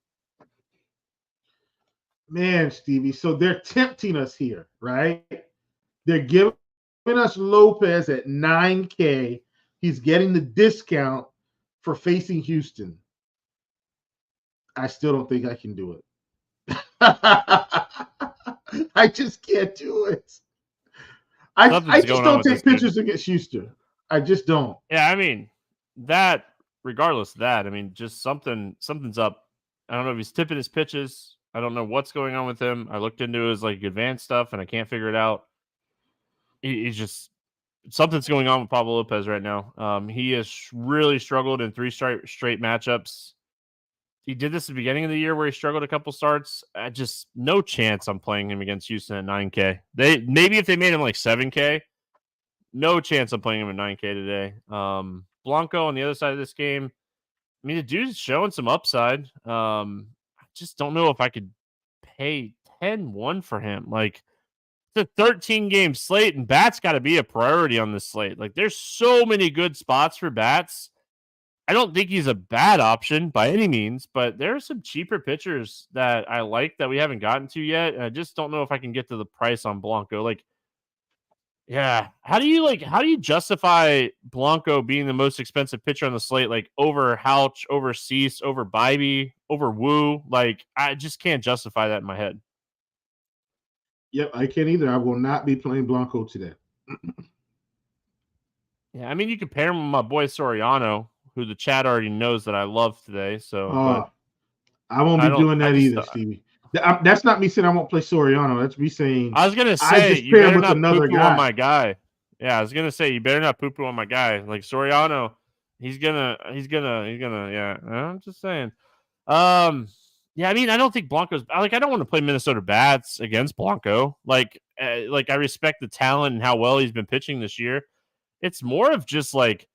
Man, Stevie, so they're tempting us here, right? They're giving us Lopez at 9K. He's getting the discount for facing Houston. I still don't think I can do it. I just can't do it. I just don't take pitchers against Houston. I just don't. Yeah, I mean, that, regardless of that, I mean, just something's up. I don't know if he's tipping his pitches. I don't know what's going on with him. I looked into his like advanced stuff and I can't figure it out. He's just something's going on with Pablo Lopez right now. He has really struggled in 3 straight matchups. He did this at the beginning of the year where he struggled a couple starts. Just no chance I'm playing him against Houston at 9K. Maybe if they made him like 7K, No chance I'm playing him at 9K today. Blanco on the other side of this game. I mean, the dude's showing some upside. I just don't know if I could pay 10-1 for him. Like, it's a 13-game slate, and bats got to be a priority on this slate. Like, there's so many good spots for bats. I don't think he's a bad option by any means, but there are some cheaper pitchers that I like that we haven't gotten to yet. I just don't know if I can get to the price on Blanco. Like, yeah, how do you justify Blanco being the most expensive pitcher on the slate? Like over Houch, over Cease, over Bybee, over Woo? Like, I just can't justify that in my head. Yep, I can't either. I will not be playing Blanco today. Yeah, I mean, you can pair him with my boy Soriano, who the chat already knows that I love today. So, I won't be doing that either, Stevie. That's not me saying I won't play Soriano. That's me saying I was gonna say you better not poo-poo on my guy. Yeah, I was gonna say you better not poo-poo on my guy. Like Soriano, he's gonna. Yeah, I'm just saying. Yeah, I mean, I don't think Blanco's like. I don't want to play Minnesota bats against Blanco. Like I respect the talent and how well he's been pitching this year. It's more of just like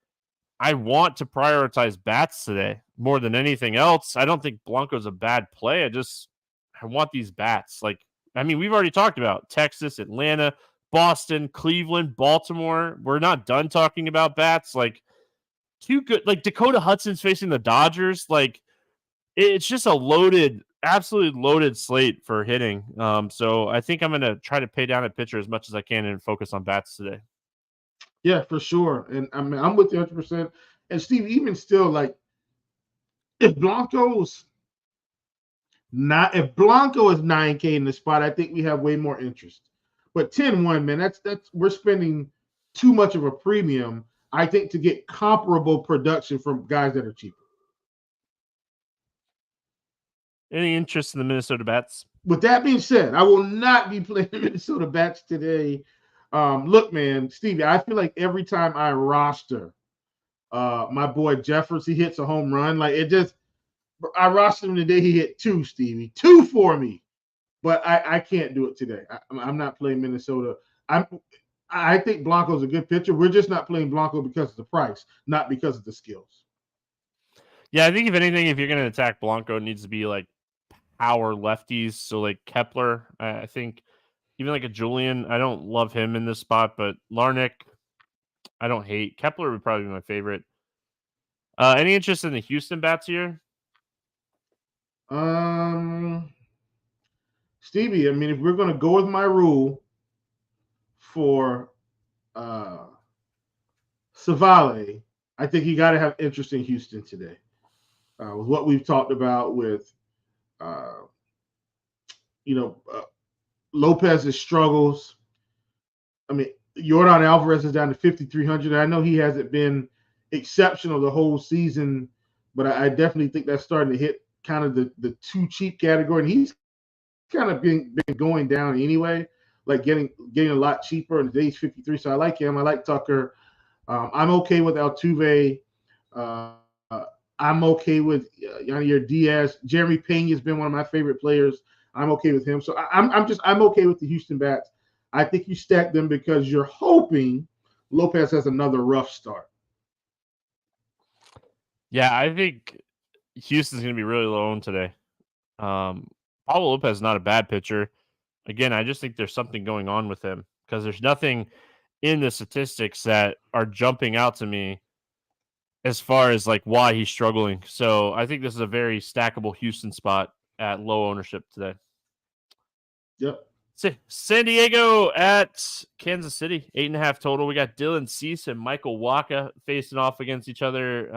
I want to prioritize bats today more than anything else. I don't think Blanco's a bad play. I want these bats. Like, I mean, we've already talked about Texas, Atlanta, Boston, Cleveland, Baltimore. We're not done talking about bats. Like, too good. Like, Dakota Hudson's facing the Dodgers. Like, it's just a absolutely loaded slate for hitting. So I think I'm going to try to pay down at pitcher as much as I can and focus on bats today. Yeah, for sure. And I mean, I'm with you 100%. And Steve, even still, like, if Blanco is 9K in the spot, I think we have way more interest. But 10-1, man, that's we're spending too much of a premium, I think, to get comparable production from guys that are cheaper. Any interest in the Minnesota bats? With that being said, I will not be playing the Minnesota bats today. Look, man, Stevie, I feel like every time I roster my boy Jeffers, he hits a home run. Like, it just, I rostered him today. He hit 2, Stevie, 2 for me, but I can't do it today. I'm not playing Minnesota. I think Blanco's a good pitcher. We're just not playing Blanco because of the price, not because of the skills. Yeah, I think if anything, if you're going to attack Blanco, it needs to be like power lefties. So like Kepler, I think even like a Julian, I don't love him in this spot, but Larnick, I don't hate. Kepler would probably be my favorite. Any interest in the Houston bats here? Stevie, I mean, if we're going to go with my rule for Savale, I think you got to have interest in Houston today. With what we've talked about with, Lopez's struggles. I mean, Yordan Alvarez is down to 5,300. I know he hasn't been exceptional the whole season, but I definitely think that's starting to hit kind of the too cheap category. And he's kind of been going down anyway, like getting a lot cheaper. And today's 53, so I like him. I like Tucker. I'm okay with Altuve. I'm okay with Yanier Diaz. Jeremy Pena has been one of my favorite players. I'm okay with him. So I'm okay with the Houston bats. I think you stack them because you're hoping Lopez has another rough start. Yeah, I think Houston's going to be really low owned today. Pablo Lopez is not a bad pitcher. Again, I just think there's something going on with him because there's nothing in the statistics that are jumping out to me as far as like why he's struggling. So I think this is a very stackable Houston spot at low ownership today. Yep. San Diego at Kansas City, 8.5 total. We got Dylan Cease and Michael Wacha facing off against each other.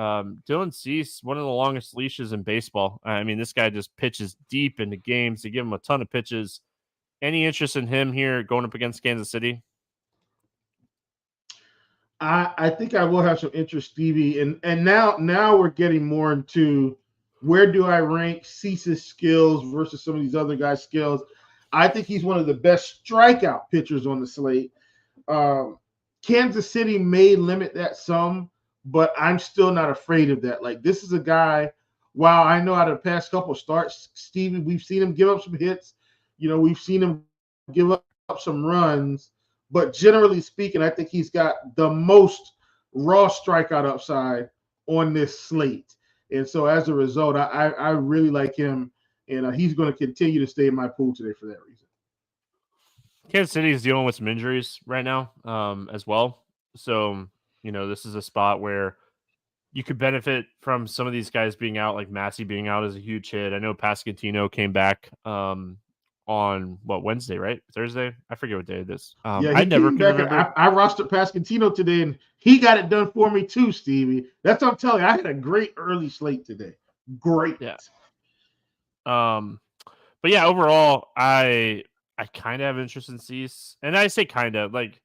Dylan Cease, one of the longest leashes in baseball. I mean, this guy just pitches deep into games. They give him a ton of pitches. Any interest in him here going up against Kansas City? I think I will have some interest, Stevie. And now we're getting more into where do I rank Cease's skills versus some of these other guys' skills. I think he's one of the best strikeout pitchers on the slate. Kansas City may limit that some, but I'm still not afraid of that. Like, this is a guy, while I know out of the past couple of starts, Stevie, we've seen him give up some hits. We've seen him give up some runs. But generally speaking, I think he's got the most raw strikeout upside on this slate. And so as a result, I really like him, and he's going to continue to stay in my pool today for that reason. Kansas City is dealing with some injuries right now as well. So, this is a spot where you could benefit from some of these guys being out, like Massey being out is a huge hit. I know Pasquantino came back on Wednesday, right? Thursday? I forget what day it is. Yeah, I never could remember. I rostered Pasquantino today, and he got it done for me too, Stevie. That's what I'm telling you. I had a great early slate today. Great. Yeah. But yeah, overall, I kind of have interest in Cease, and I say kind of like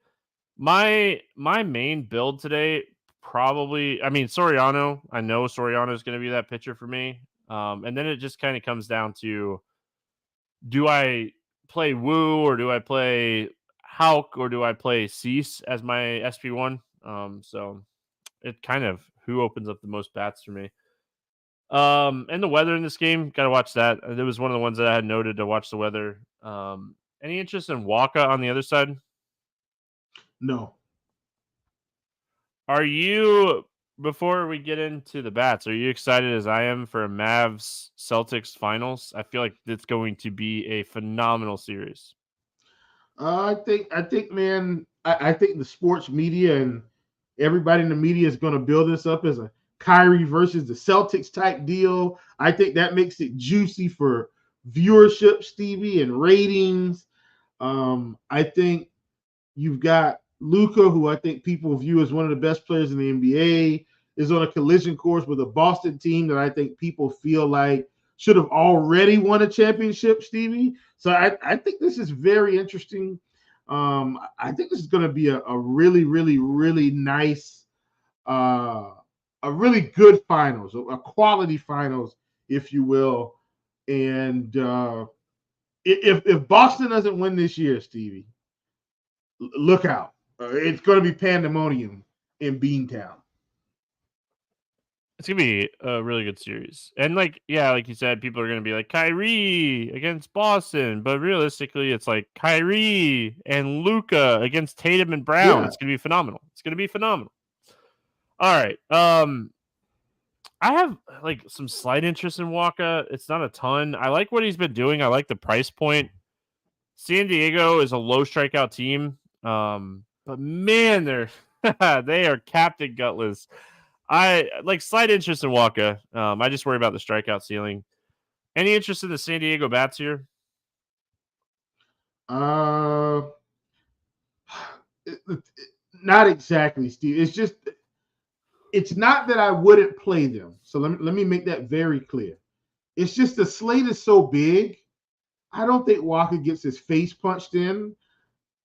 my main build today. Probably, I mean, Soriano. I know Soriano is going to be that pitcher for me. And then it just kind of comes down to, do I play Woo or do I play Hauk or do I play Cease as my SP1? So it kind of who opens up the most bats for me. And the weather in this game, got to watch that. It was one of the ones that I had noted to watch the weather. Any interest in Waka on the other side? No. Are you, before we get into the bats, are you excited as I am for a Mavs Celtics finals? I feel like it's going to be a phenomenal series. I think, man, I think the sports media and everybody in the media is going to build this up as a Kyrie versus the Celtics type deal. I think that makes it juicy for viewership, Stevie, and ratings. I think you've got Luka, who I think people view as one of the best players in the NBA, is on a collision course with a Boston team that I think people feel like should have already won a championship, Stevie. So I think this is very interesting. I think this is going to be a really, really, really nice, a really good finals, a quality finals, if you will. And if Boston doesn't win this year, Stevie, look out. It's going to be pandemonium in Beantown. It's going to be a really good series. And like you said, people are going to be like Kyrie against Boston. But realistically, it's like Kyrie and Luka against Tatum and Brown. Yeah. It's going to be phenomenal. It's going to be phenomenal. All right. I have like some slight interest in Waka. It's not a ton. I like what he's been doing. I like the price point. San Diego is a low strikeout team. But man, they are Captain Gutless. I like slight interest in Waka. I just worry about the strikeout ceiling. Any interest in the San Diego bats here? Not exactly, Steve. It's not that I wouldn't play them. So let me make that very clear. It's just the slate is so big. I don't think Waka gets his face punched in.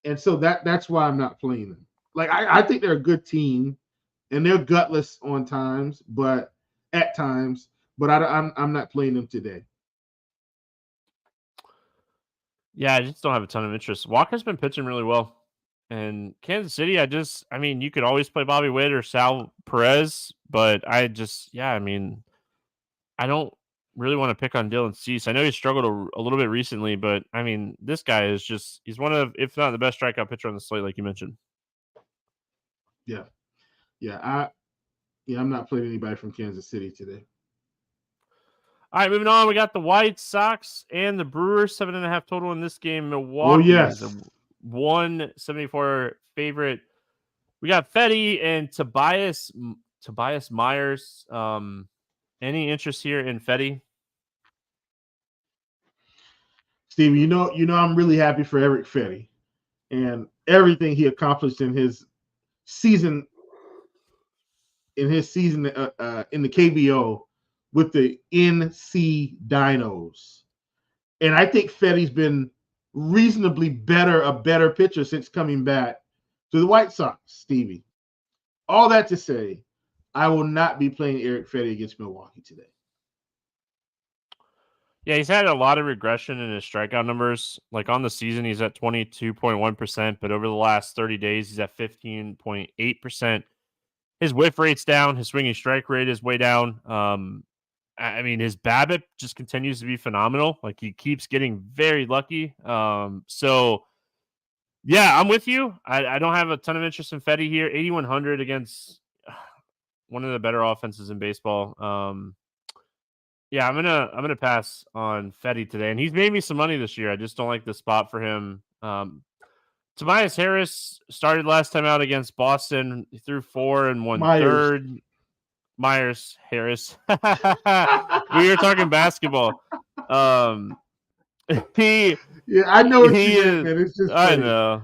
And so that's why I'm not playing them. Like I think they're a good team, and they're gutless at times, but I'm not playing them today. Yeah, I just don't have a ton of interest. Walker's been pitching really well, and Kansas City, you could always play Bobby Witt or Sal Perez, but I don't really want to pick on Dylan Cease. I know he struggled a little bit recently, but I mean, this guy is he's one of, if not the best strikeout pitcher on the slate, like you mentioned. I'm not playing anybody from Kansas City today. All right, moving on. We got the White Sox and the Brewers, 7.5 total in this game. Milwaukee is a 174 favorite. We got Fetty and Tobias Myers. Any interest here in Fetty? Steve, you know, I'm really happy for Eric Fetty and everything he accomplished in his season. In the KBO with the NC Dinos. And I think Fetty's been reasonably a better pitcher since coming back to the White Sox, Stevie. All that to say, I will not be playing Eric Fetty against Milwaukee today. Yeah, he's had a lot of regression in his strikeout numbers. Like on the season, he's at 22.1%, but over the last 30 days, he's at 15.8%. His whiff rate's down. His swinging strike rate is way down. I mean, his BABIP just continues to be phenomenal. Like he keeps getting very lucky. So Yeah, I'm with you. I don't have a ton of interest in Fetty here. 8,100 against one of the better offenses in baseball. Yeah, I'm gonna pass on Fetty today, and he's made me some money this year. I just don't like the spot for him. Tobias Harris started last time out against Boston. He threw 4 and 1/3. Myers Harris. We were talking basketball. Yeah, I know what you meant, man. It's just funny. I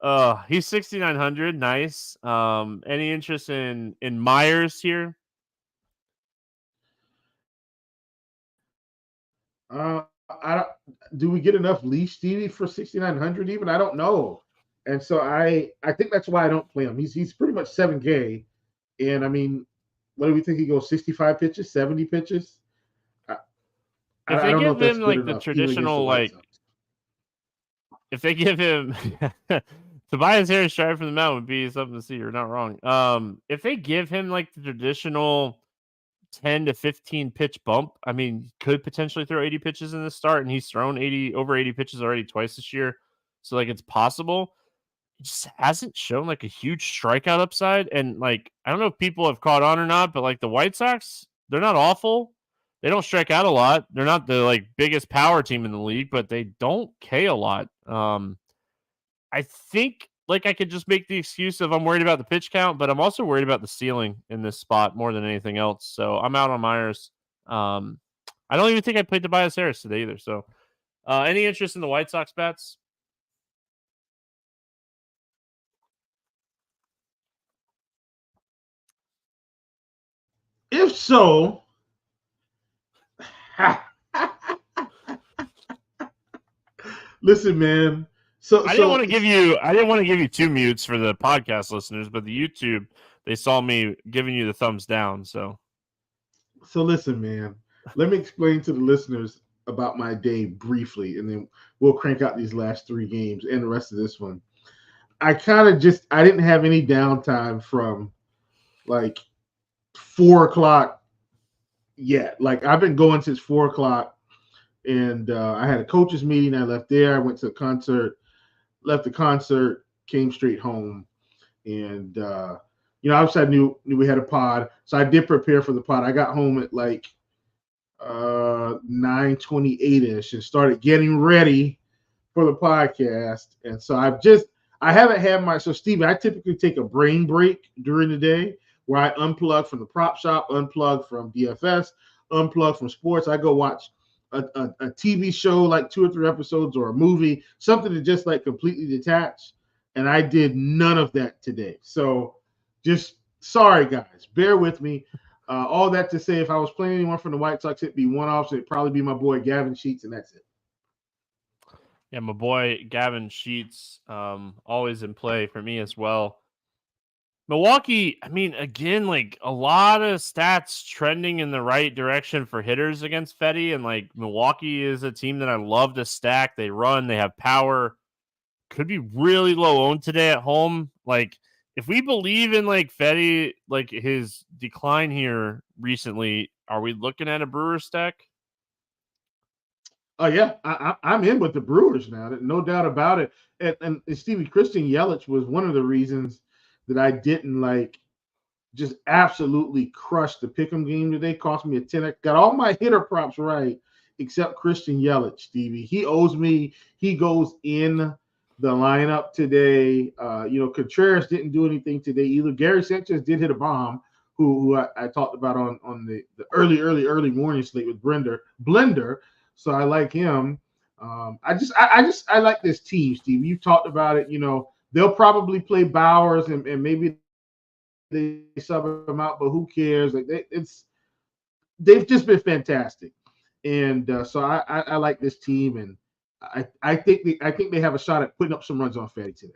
know. He's 6,900. Nice. Any interest in Myers here? I don't. Do we get enough leash, Stevie, for 6,900? Even I don't know, and so I think that's why I don't play him. He's pretty much 7K, and I mean, what do we think he goes? 65 pitches, 70 pitches? If they give him like the traditional if they give him Tobias Harris straight from the mound would be something to see. You're not wrong. If they give him like the traditional 10 to 15 pitch bump, I mean, could potentially throw 80 pitches in the start, and he's thrown over 80 pitches already twice this year. So like it's possible. He just hasn't shown like a huge strikeout upside. And like, I don't know if people have caught on or not, but like the White Sox, they're not awful. They don't strike out a lot. They're not the like biggest power team in the league, but they don't K a lot. I think like I could just make the excuse of I'm worried about the pitch count, but I'm also worried about the ceiling in this spot more than anything else. So I'm out on Myers. I don't even think I played Tobias Harris today either. So any interest in the White Sox bats? If so, listen, man. So I didn't want to give you 2 mutes for the podcast listeners, but the YouTube, they saw me giving you the thumbs down. So listen, man. Let me explain to the listeners about my day briefly, and then we'll crank out these last 3 games and the rest of this one. I didn't have any downtime from like 4:00 yet. Like I've been going since 4:00, and I had a coaches meeting. I left there. I went to a concert, left the concert, came straight home, and obviously I knew we had a pod, so I did prepare for the pod. I got home at like 9:28ish and started getting ready for the podcast. And so I haven't had so Steve, I typically take a brain break during the day where I unplug from the prop shop, unplug from DFS, unplug from sports. I go watch a TV show, like 2 or 3 episodes, or a movie, something to just like completely detach. And I did none of that today. So just sorry, guys, bear with me. All that to say, if I was playing anyone from the White Sox, it'd be one off. So it'd probably be my boy Gavin Sheets, and that's it. Yeah, my boy Gavin Sheets, always in play for me as well. Milwaukee, I mean, again, like a lot of stats trending in the right direction for hitters against Fetty. And like Milwaukee is a team that I love to stack. They run, they have power. Could be really low owned today at home. Like, if we believe in like Fetty, like his decline here recently, are we looking at a Brewers stack? Oh yeah, I'm in with the Brewers now, no doubt about it. And Stevie, Christian Yelich was one of the reasons that I didn't like just absolutely crush the pick'em game today. Cost me a 10. Got all my hitter props right except Christian Yelich. Stevie, he owes me. He goes in the lineup today. Contreras didn't do anything today either. Gary Sanchez did hit a bomb, who I talked about on the early morning slate with Blender. So I like him. I like this team, Steve. You talked about it. They'll probably play Bowers and maybe they sub him out, but who cares? Like they've just been fantastic, and so I like this team, and I think they have a shot at putting up some runs on Fetty today.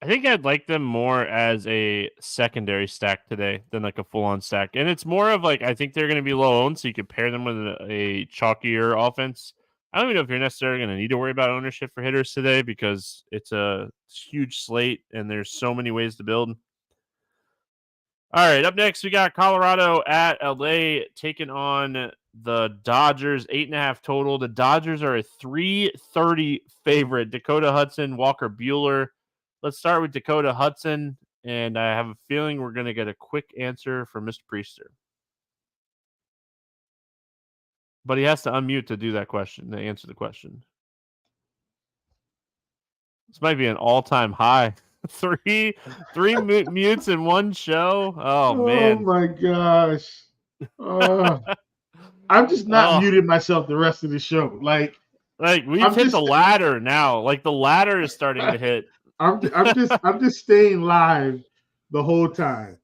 I think I'd like them more as a secondary stack today than like a full-on stack. And it's more of like, I think they're going to be low-owned, so you could pair them with a chalkier offense. I don't even know if you're necessarily going to need to worry about ownership for hitters today because it's a huge slate and there's so many ways to build. All right, up next, we got Colorado at LA taking on the Dodgers, 8.5 total. The Dodgers are a 330 favorite. Dakota Hudson, Walker Buehler. Let's start with Dakota Hudson, and I have a feeling we're going to get a quick answer from Mr. Priester. But he has to unmute to do that question, to answer the question. This might be an all-time high. Three mutes in one show. Oh man. Oh my gosh. I'm just not muted myself the rest of the show. Like we've hit the ladder now. Like the ladder is starting to hit. I'm just staying live the whole time.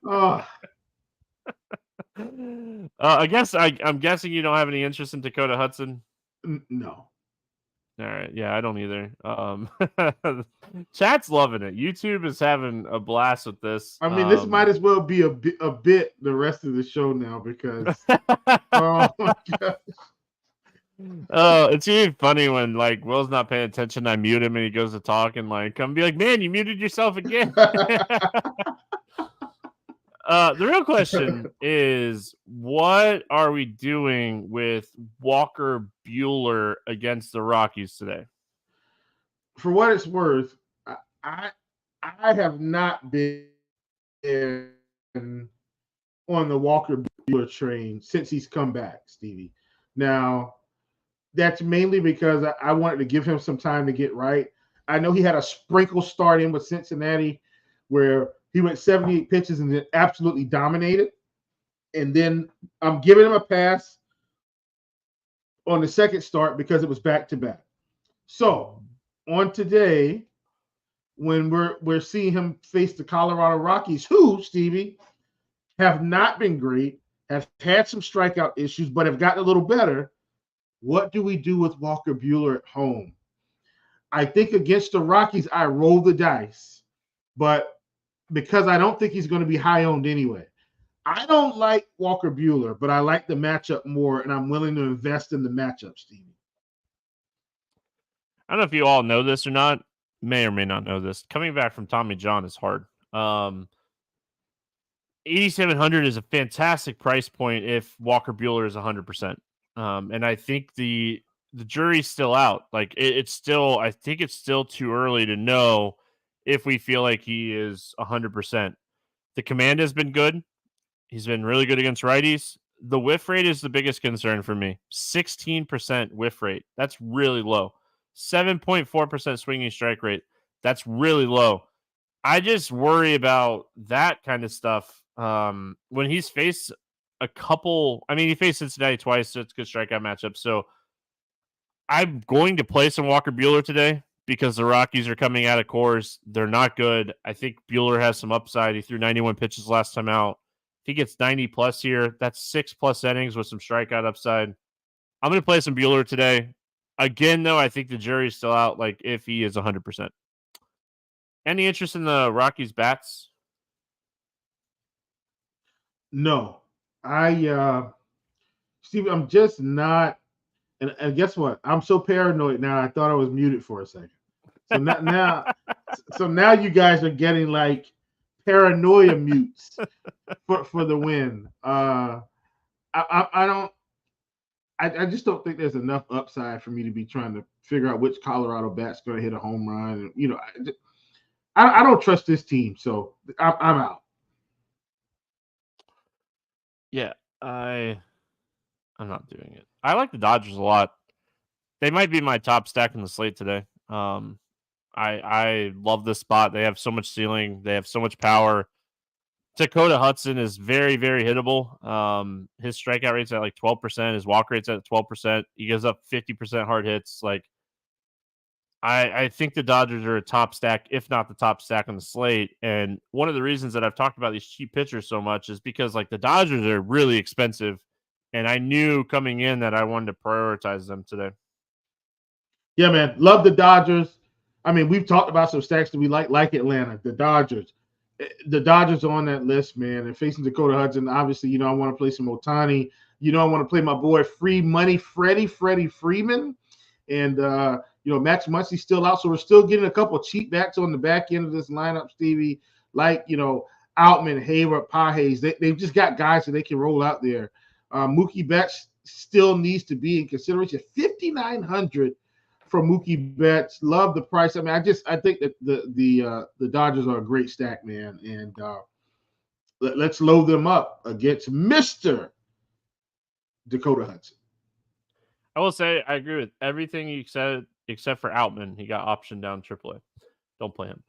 I guess I'm guessing you don't have any interest in Dakota Hudson. No. All right. Yeah, I don't either. Chat's loving it. YouTube is having a blast with this. I mean, this might as well be a bit the rest of the show now because oh my gosh. It's even funny when like Will's not paying attention. I mute him and he goes to talk and like come be like, man, you muted yourself again. The real question is, what are we doing with Walker Buehler against the Rockies today? For what it's worth, I have not been on the Walker Buehler train since he's come back, Stevie. Now, that's mainly because I wanted to give him some time to get right. I know he had a sprinkle start in with Cincinnati where he went 78 pitches and then absolutely dominated. And then I'm giving him a pass on the second start because it was back-to-back. So on today, when we're seeing him face the Colorado Rockies, who, Stevie, have not been great, have had some strikeout issues, but have gotten a little better, what do we do with Walker Buehler at home? I think against the Rockies, I roll the dice. But because I don't think he's going to be high owned anyway. I don't like Walker Buehler, but I like the matchup more, and I'm willing to invest in the matchup, Stevie. I don't know if you all know this or not, may or may not know this. Coming back from Tommy John is hard. 8,700 is a fantastic price point if Walker Buehler is 100%. And I think the jury's still out. Like I think it's still too early to know if we feel like he is 100%. The command has been good. He's been really good against righties. The whiff rate is the biggest concern for me. 16% whiff rate. That's really low. 7.4% swinging strike rate. That's really low. I just worry about that kind of stuff. When he's faced he faced Cincinnati twice, so it's a good strikeout matchup. So I'm going to play some Walker Buehler today because the Rockies are coming out of Coors. They're not good. I think Buehler has some upside. He threw 91 pitches last time out. If he gets 90 plus here, that's 6+ innings with some strikeout upside. I'm going to play some Buehler today. Again, though, I think the jury's still out, like if he is 100%. Any interest in the Rockies bats? No. Steve, I'm just not. And guess what? I'm so paranoid now. I thought I was muted for a second. So now you guys are getting like paranoia mutes for the win. I just don't think there's enough upside for me to be trying to figure out which Colorado bat's going to hit a home run. And, I don't trust this team, so I'm out. Yeah, I'm not doing it. I like the Dodgers a lot. They might be my top stack in the slate today. I love this spot. They have so much ceiling. They have so much power. Dakota Hudson is very, very hittable. His strikeout rate's at like 12%. His walk rate's at 12%. He gives up 50% hard hits. Like, I think the Dodgers are a top stack, if not the top stack on the slate. And one of the reasons that I've talked about these cheap pitchers so much is because like the Dodgers are really expensive. And I knew coming in that I wanted to prioritize them today. Yeah, man. Love the Dodgers. I mean, we've talked about some stacks that we like Atlanta, the Dodgers. The Dodgers are on that list, man. And facing Dakota Hudson, obviously, I want to play some Ohtani. I want to play my boy Free Money Freddie Freeman. And, Max Muncy's still out. So we're still getting a couple of cheap backs on the back end of this lineup, Stevie. Like, Outman, Hayward, Pages. They've just got guys that they can roll out there. Mookie Betts still needs to be in consideration. 5,900 for Mookie Betts. Love the price. I mean, I think that the Dodgers are a great stack, man. And let's load them up against Mr. Dakota Hudson. I will say I agree with everything you said except for Outman. He got optioned down AAA. Don't play him.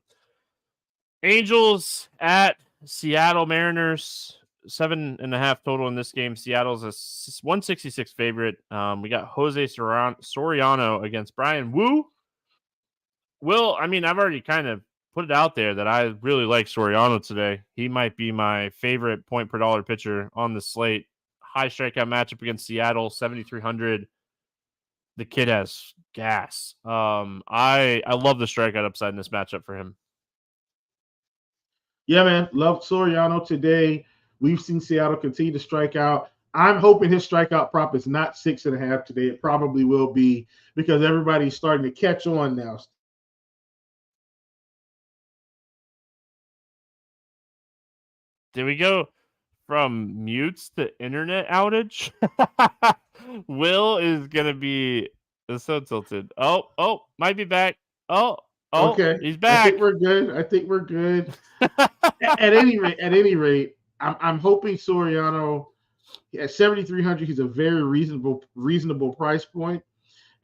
Angels at Seattle Mariners. 7.5 total in this game. Seattle's a 166 favorite. We got Jose Soriano against Brian Wu. Will, I mean, I've already kind of put it out there that I really like Soriano today. He might be my favorite point per dollar pitcher on the slate. High strikeout matchup against Seattle, 7,300. The kid has gas. I love the strikeout upside in this matchup for him. Yeah, man. Love Soriano today. We've seen Seattle continue to strike out. I'm hoping his strikeout prop is not 6.5 today. It probably will be because everybody's starting to catch on now. Did we go from mutes to internet outage? Will is going to be so tilted. Oh, might be back. Oh, okay. He's back. I think we're good. At any rate, I'm hoping Soriano at 7,300. He's a very reasonable price point,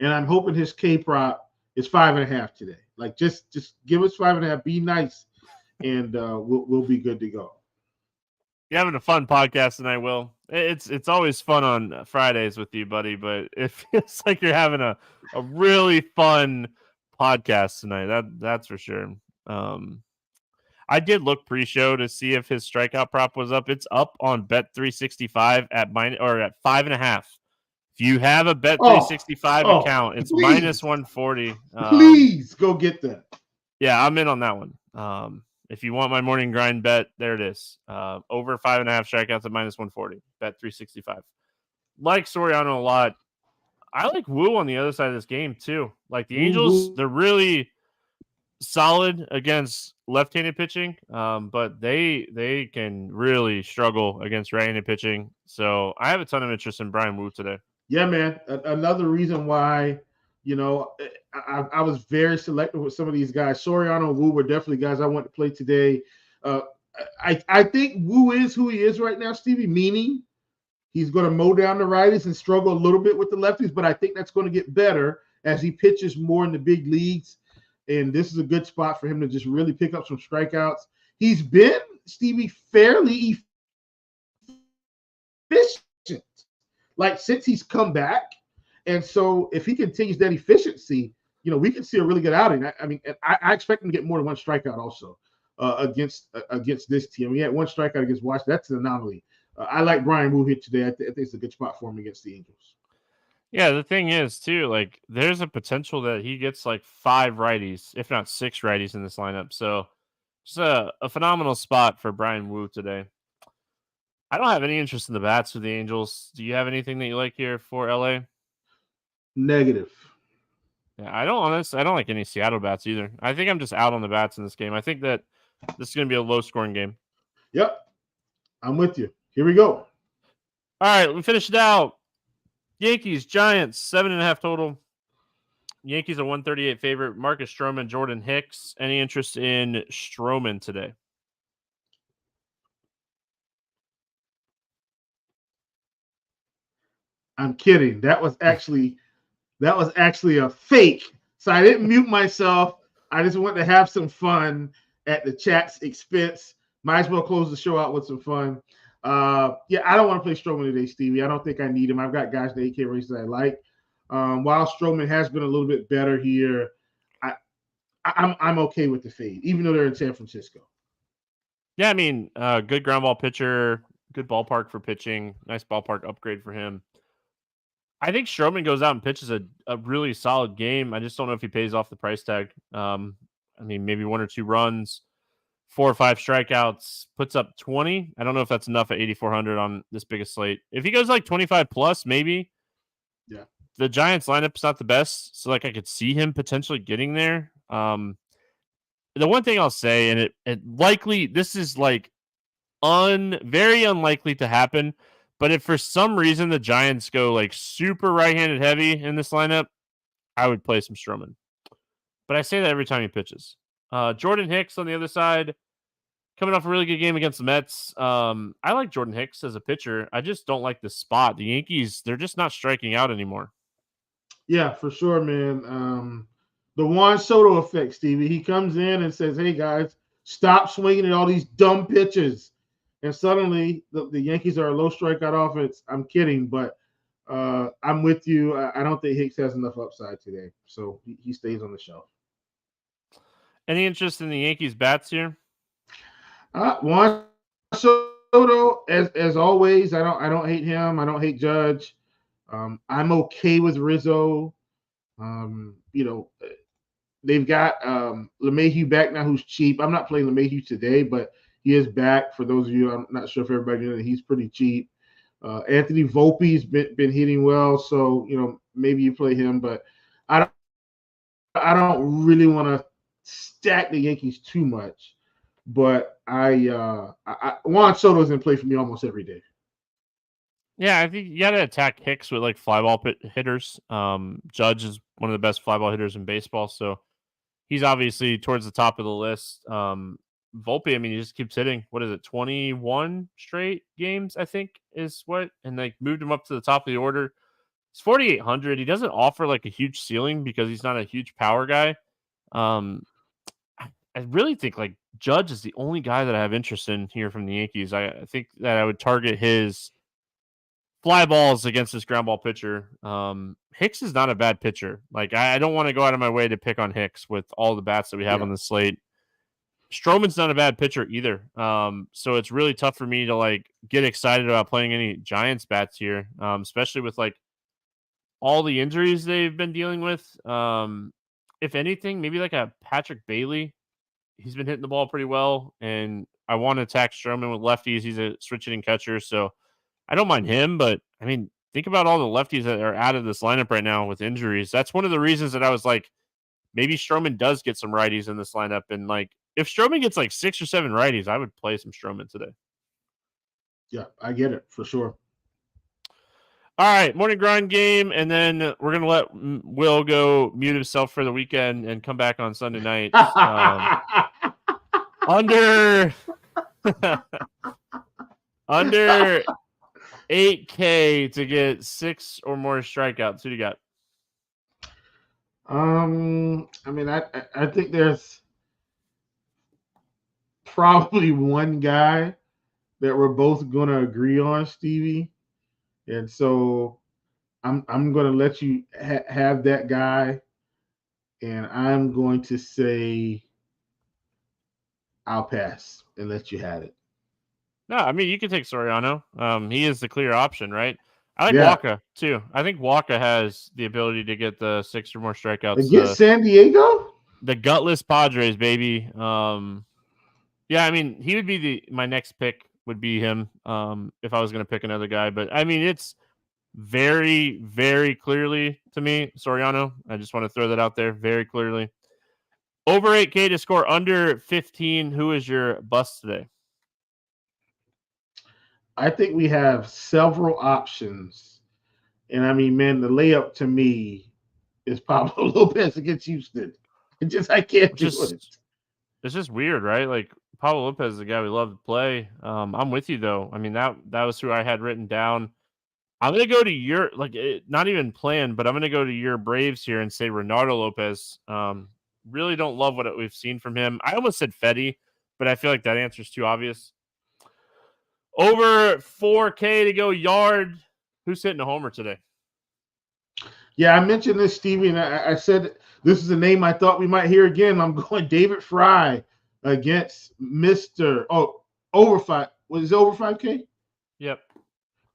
and I'm hoping his K prop is 5.5 today. Like just give us 5.5. Be nice, and we'll be good to go. You're having a fun podcast tonight, Will. It's always fun on Fridays with you, buddy, but it feels like you're having a really fun podcast tonight. That's for sure. I did look pre-show to see if his strikeout prop was up. It's up on Bet365 at 5.5. If you have a Bet365 account, it's minus 140. Please go get that. Yeah, I'm in on that one. If you want my morning grind bet, there it is. Over 5.5 strikeouts at minus 140. Bet365. Like Soriano a lot. I like Wu on the other side of this game too. Like the Angels, they're really solid against left-handed pitching, but they can really struggle against right-handed pitching. So I have a ton of interest in Brian Wu today. Yeah, man. Another reason why, I was very selective with some of these guys. Soriano and Wu were definitely guys I want to play today. I think Wu is who he is right now, Stevie, meaning he's going to mow down the righties and struggle a little bit with the lefties, but I think that's going to get better as he pitches more in the big leagues. And this is a good spot for him to just really pick up some strikeouts. He's been, Stevie, fairly efficient, like since he's come back. And so if he continues that efficiency, we can see a really good outing. I expect him to get more than one strikeout also against this team. He had one strikeout against Washington. That's an anomaly. I like Brian Wu here today. I think it's a good spot for him against the Angels. Yeah, the thing is, too, like, there's a potential that he gets, like, 5 righties, if not 6 righties in this lineup. So, just a phenomenal spot for Brian Wu today. I don't have any interest in the bats for the Angels. Do you have anything that you like here for LA? Negative. Yeah, I don't like any Seattle bats either. I think I'm just out on the bats in this game. I think that this is going to be a low-scoring game. Yep. I'm with you. Here we go. All right, we finish it out. Yankees, Giants, 7.5 total. Yankees are 138 favorite. Marcus Stroman, Jordan Hicks. Any interest in Stroman today? I'm kidding. That was actually a fake. So I didn't mute myself. I just want to have some fun at the chat's expense. Might as well close the show out with some fun. I don't want to play Stroman today, Stevie. I don't think I need him. I've got guys in the 8K races I like. While Stroman has been a little bit better here, I'm okay with the fade, even though they're in San Francisco. Yeah, I mean, good ground ball pitcher, good ballpark for pitching, nice ballpark upgrade for him. I think Stroman goes out and pitches a really solid game. I just don't know if he pays off the price tag. Maybe 1 or 2 runs, 4 or 5 strikeouts, puts up 20. I don't know if that's enough at 8,400 on this biggest slate. If he goes like 25 plus, maybe. Yeah. The Giants lineup is not the best, so like I could see him potentially getting there. The one thing I'll say, and it likely, this is like very unlikely to happen, But if for some reason the Giants go like super right-handed heavy in this lineup, I would play some Stroman. But I say that every time he pitches. Jordan Hicks on the other side, coming off a really good game against the Mets. I like Jordan Hicks as a pitcher. I just don't like the spot. The Yankees, they're just not striking out anymore. Yeah, for sure, man. The Juan Soto effect, Stevie. He comes in and says, hey, guys, stop swinging at all these dumb pitches. And suddenly the Yankees are a low strikeout offense. I'm kidding, but I'm with you. I don't think Hicks has enough upside today. So he stays on the shelf. Any interest in the Yankees bats here? Juan Soto, as always, I don't hate him. I don't hate Judge. I'm okay with Rizzo. They've got LeMahieu back now, who's cheap. I'm not playing LeMahieu today, but he is back. For those of you, I'm not sure if everybody knows that he's pretty cheap. Anthony Volpe's been hitting well, so maybe you play him, but I don't really want to stack the Yankees too much. But Juan Soto's in play for me almost every day. Yeah, I think you got to attack Hicks with like fly ball hitters. Judge is one of the best fly ball hitters in baseball, so he's obviously towards the top of the list. Volpe, I mean, he just keeps hitting. What is it, 21 straight games, I think, is what? And they moved him up to the top of the order. He's 4,800. He doesn't offer like a huge ceiling because he's not a huge power guy. I really think like Judge is the only guy that I have interest in here from the Yankees. I think that I would target his fly balls against this ground ball pitcher. Hicks is not a bad pitcher. Like I don't want to go out of my way to pick on Hicks with all the bats that we have on the slate. Stroman's not a bad pitcher either. So it's really tough for me to like get excited about playing any Giants bats here, especially with like all the injuries they've been dealing with. If anything, maybe like a Patrick Bailey. He's been hitting the ball pretty well, and I want to attack Stroman with lefties. He's a switch hitting catcher, so I don't mind him. But I mean, think about all the lefties that are out of this lineup right now with injuries. That's one of the reasons that I was like, maybe Stroman does get some righties in this lineup. And like, if Stroman gets like 6 or 7 righties, I would play some Stroman today. Yeah, I get it for sure. All right, morning grind game, and then we're going to let Will go mute himself for the weekend and come back on Sunday night. Under 8K to get 6 or more strikeouts. Who do you got? I mean, I think there's probably one guy that we're both going to agree on, Stevie. And so I'm going to let you have that guy, and I'm going to say I'll pass and let you have it. No, I mean, you can take Soriano. He is the clear option, right? I like Walker, too. I think Walker has the ability to get the 6 or more strikeouts. Against San Diego? The gutless Padres, baby. Yeah, I mean, he would be my next pick would be him if I was going to pick another guy. But, I mean, it's very, very clearly to me, Soriano. I just want to throw that out there very clearly. Over 8K to score under 15. Who is your bust today? I think we have several options. And, I mean, man, the layup to me is Pablo Lopez against Houston. I can't do it. It's just weird, right? Like, Pablo Lopez is a guy we love to play. I'm with you, though. I mean, that was who I had written down. I'm going to go to your, not even planned, but I'm going to go to your Braves here and say Renato Lopez. Really don't love what we've seen from him. I almost said Fetty, but I feel like that answer is too obvious. Over 4K to go yard. Who's hitting a homer today? Yeah, I mentioned this, Stevie, and I said this is a name I thought we might hear again. I'm going David Fry against over 5. Was it over 5K? Yep.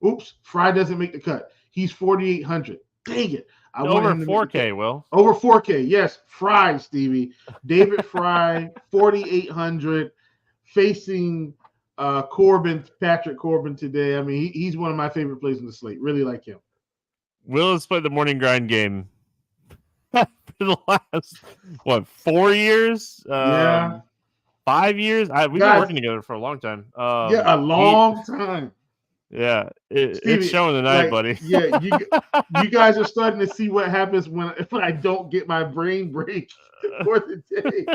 Oops, Fry doesn't make the cut. He's 4,800. Dang it. Over 4K, Will. Over 4K, yes. Fry, Stevie. David Fry, 4,800, facing Patrick Corbin today. I mean, he's one of my favorite plays in the slate. Really like him. Will has played the morning grind game for the last, 4 years? 5 years? We've been working together for a long time. A long time. Yeah, Stevie, it's showing tonight, buddy. Yeah, you guys are starting to see what happens when I don't get my brain break for the day.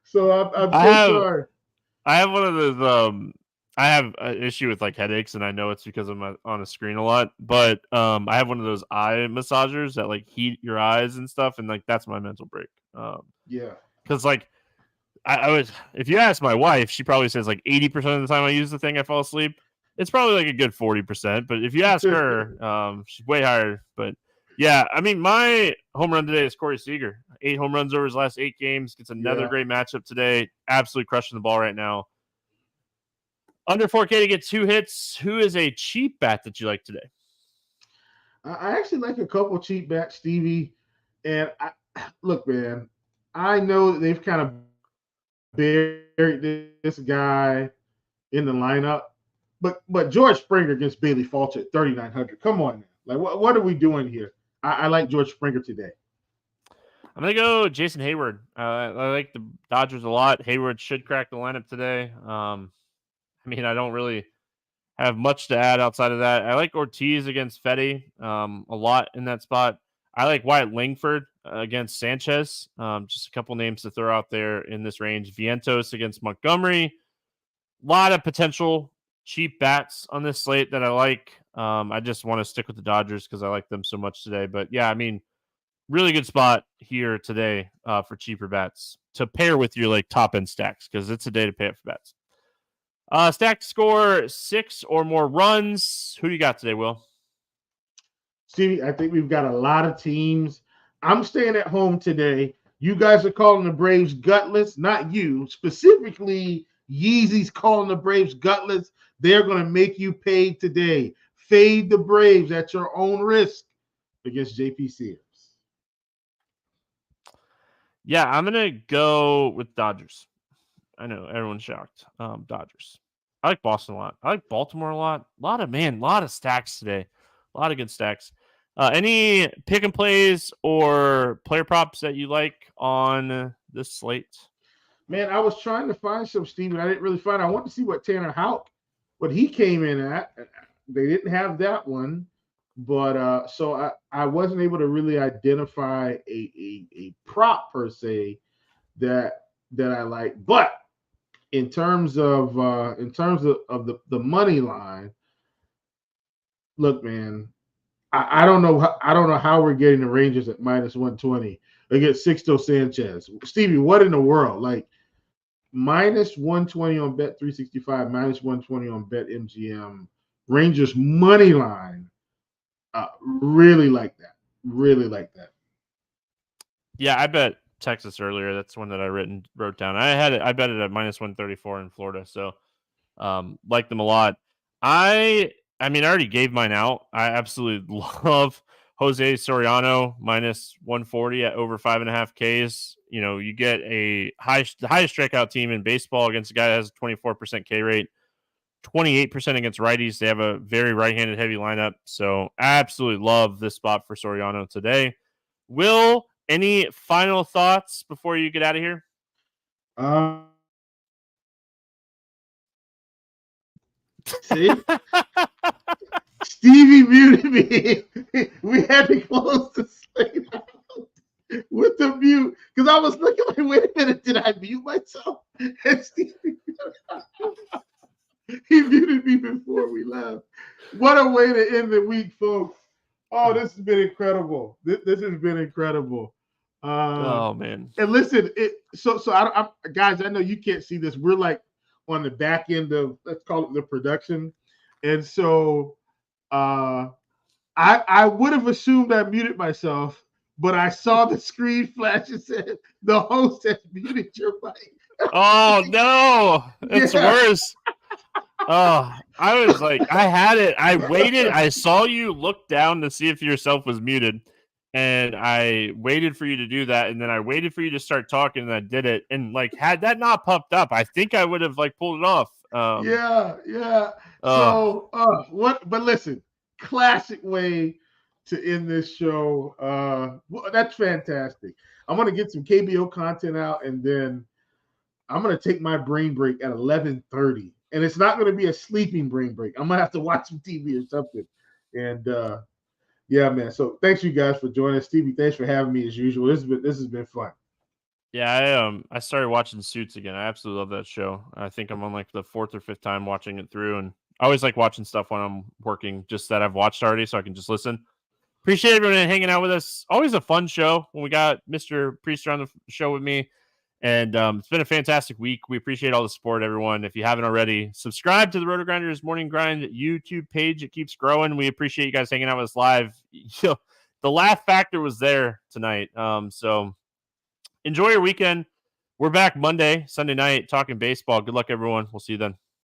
So I'm sorry. I have one of those. I have an issue with like headaches, and I know it's because I'm on a screen a lot. But I have one of those eye massagers that like heat your eyes and stuff, and like that's my mental break. Yeah, because like I was, if you ask my wife, she probably says like 80% of the time I use the thing, I fall asleep. It's probably like a good 40%. But if you ask her, she's way higher. But yeah, I mean, my home run today is Corey Seager. 8 home runs over his last 8 games. Gets another great matchup today. Absolutely crushing the ball right now. Under 4K to get 2 hits. Who is a cheap bat that you like today? I actually like a couple cheap bats, Stevie. And look, man, I know that they've kind of buried this guy in the lineup, but George Springer against Bailey Falter at 3,900. Come on, man. Like, what are we doing here? I like George Springer today. I'm going to go Jason Hayward. I like the Dodgers a lot. Hayward should crack the lineup today. I mean, I don't really have much to add outside of that. I like Ortiz against Fetty a lot in that spot. I like Wyatt Langford against Sanchez. Just a couple names to throw out there in this range. Vientos against Montgomery. A lot of potential cheap bats on this slate that I like. I just want to stick with the Dodgers because I like them so much today. But yeah, I mean, really good spot here today for cheaper bats to pair with your like top end stacks because it's a day to pay up for bats. Stack to score 6 or more runs. Who do you got today, Will? Stevie, I think we've got a lot of teams. I'm staying at home today. You guys are calling the Braves gutless. Not you. Specifically, Yeezy's calling the Braves gutless. They're going to make you pay today. Fade the Braves at your own risk against JP Sears. Yeah, I'm going to go with Dodgers. I know everyone's shocked. Dodgers. I like Boston a lot. I like Baltimore a lot. A lot of stacks today. A lot of good stacks. Any pick and plays or player props that you like on this slate? Man, I was trying to find some, Steven. I didn't really find. I wanted to see what Tanner Houck, what he came in at. They didn't have that one, but so I wasn't able to really identify a prop per se that I like. But in terms of the money line, look, man, I don't know how we're getting the Rangers at minus 120 against Sixto Sanchez. Stevie, what in the world? Like minus 120 on Bet 365, minus 120 on Bet MGM. Rangers money line. Really like that. Really like that. Yeah, I bet Texas earlier. That's one that I wrote down. I bet it at minus 134 in Florida. So like them a lot. I mean, I already gave mine out. I absolutely love Jose Soriano minus 140 at over 5.5 Ks. You know, you get the highest strikeout team in baseball against a guy that has a 24% K rate, 28% against righties. They have a very right-handed heavy lineup. So absolutely love this spot for Soriano today. Will, any final thoughts before you get out of here? See? Stevie muted me. We had to close the slate out with the mute because I was looking like, wait a minute, did I mute myself? And Stevie, he muted me before we left. What a way to end the week, folks. Oh, this has been incredible. This has been incredible. Oh man! And listen, so guys, I know you can't see this. We're like on the back end of, let's call it the production, and so I would have assumed I muted myself, but I saw the screen flash and said the host has muted your mic. Oh no, it's worse. Oh, I was like, I had it. I waited. I saw you look down to see if yourself was muted, and I waited for you to do that, and then I waited for you to start talking, and I did it. And like, had that not popped up, I think I would have like pulled it off. Yeah. So, what? But listen, classic way to end this show. That's fantastic. I'm gonna get some KBO content out, and then I'm gonna take my brain break at 11:30 and it's not going to be a sleeping brain break. I'm going to have to watch some TV or something. And yeah, man. So thanks you guys for joining us. Stevie, thanks for having me as usual. This has been fun. Yeah, I started watching Suits again. I absolutely love that show. I think I'm on like the 4th or 5th time watching it through, and I always like watching stuff when I'm working, just that I've watched already, so I can just listen. Appreciate everyone hanging out with us. Always a fun show when we got Mr. Priester on the show with me. And it's been a fantastic week. We appreciate all the support, everyone. If you haven't already, subscribe to the RotoGrinders Morning Grind YouTube page. It keeps growing. We appreciate you guys hanging out with us live. The laugh factor was there tonight. So enjoy your weekend. We're back Sunday night, talking baseball. Good luck, everyone. We'll see you then.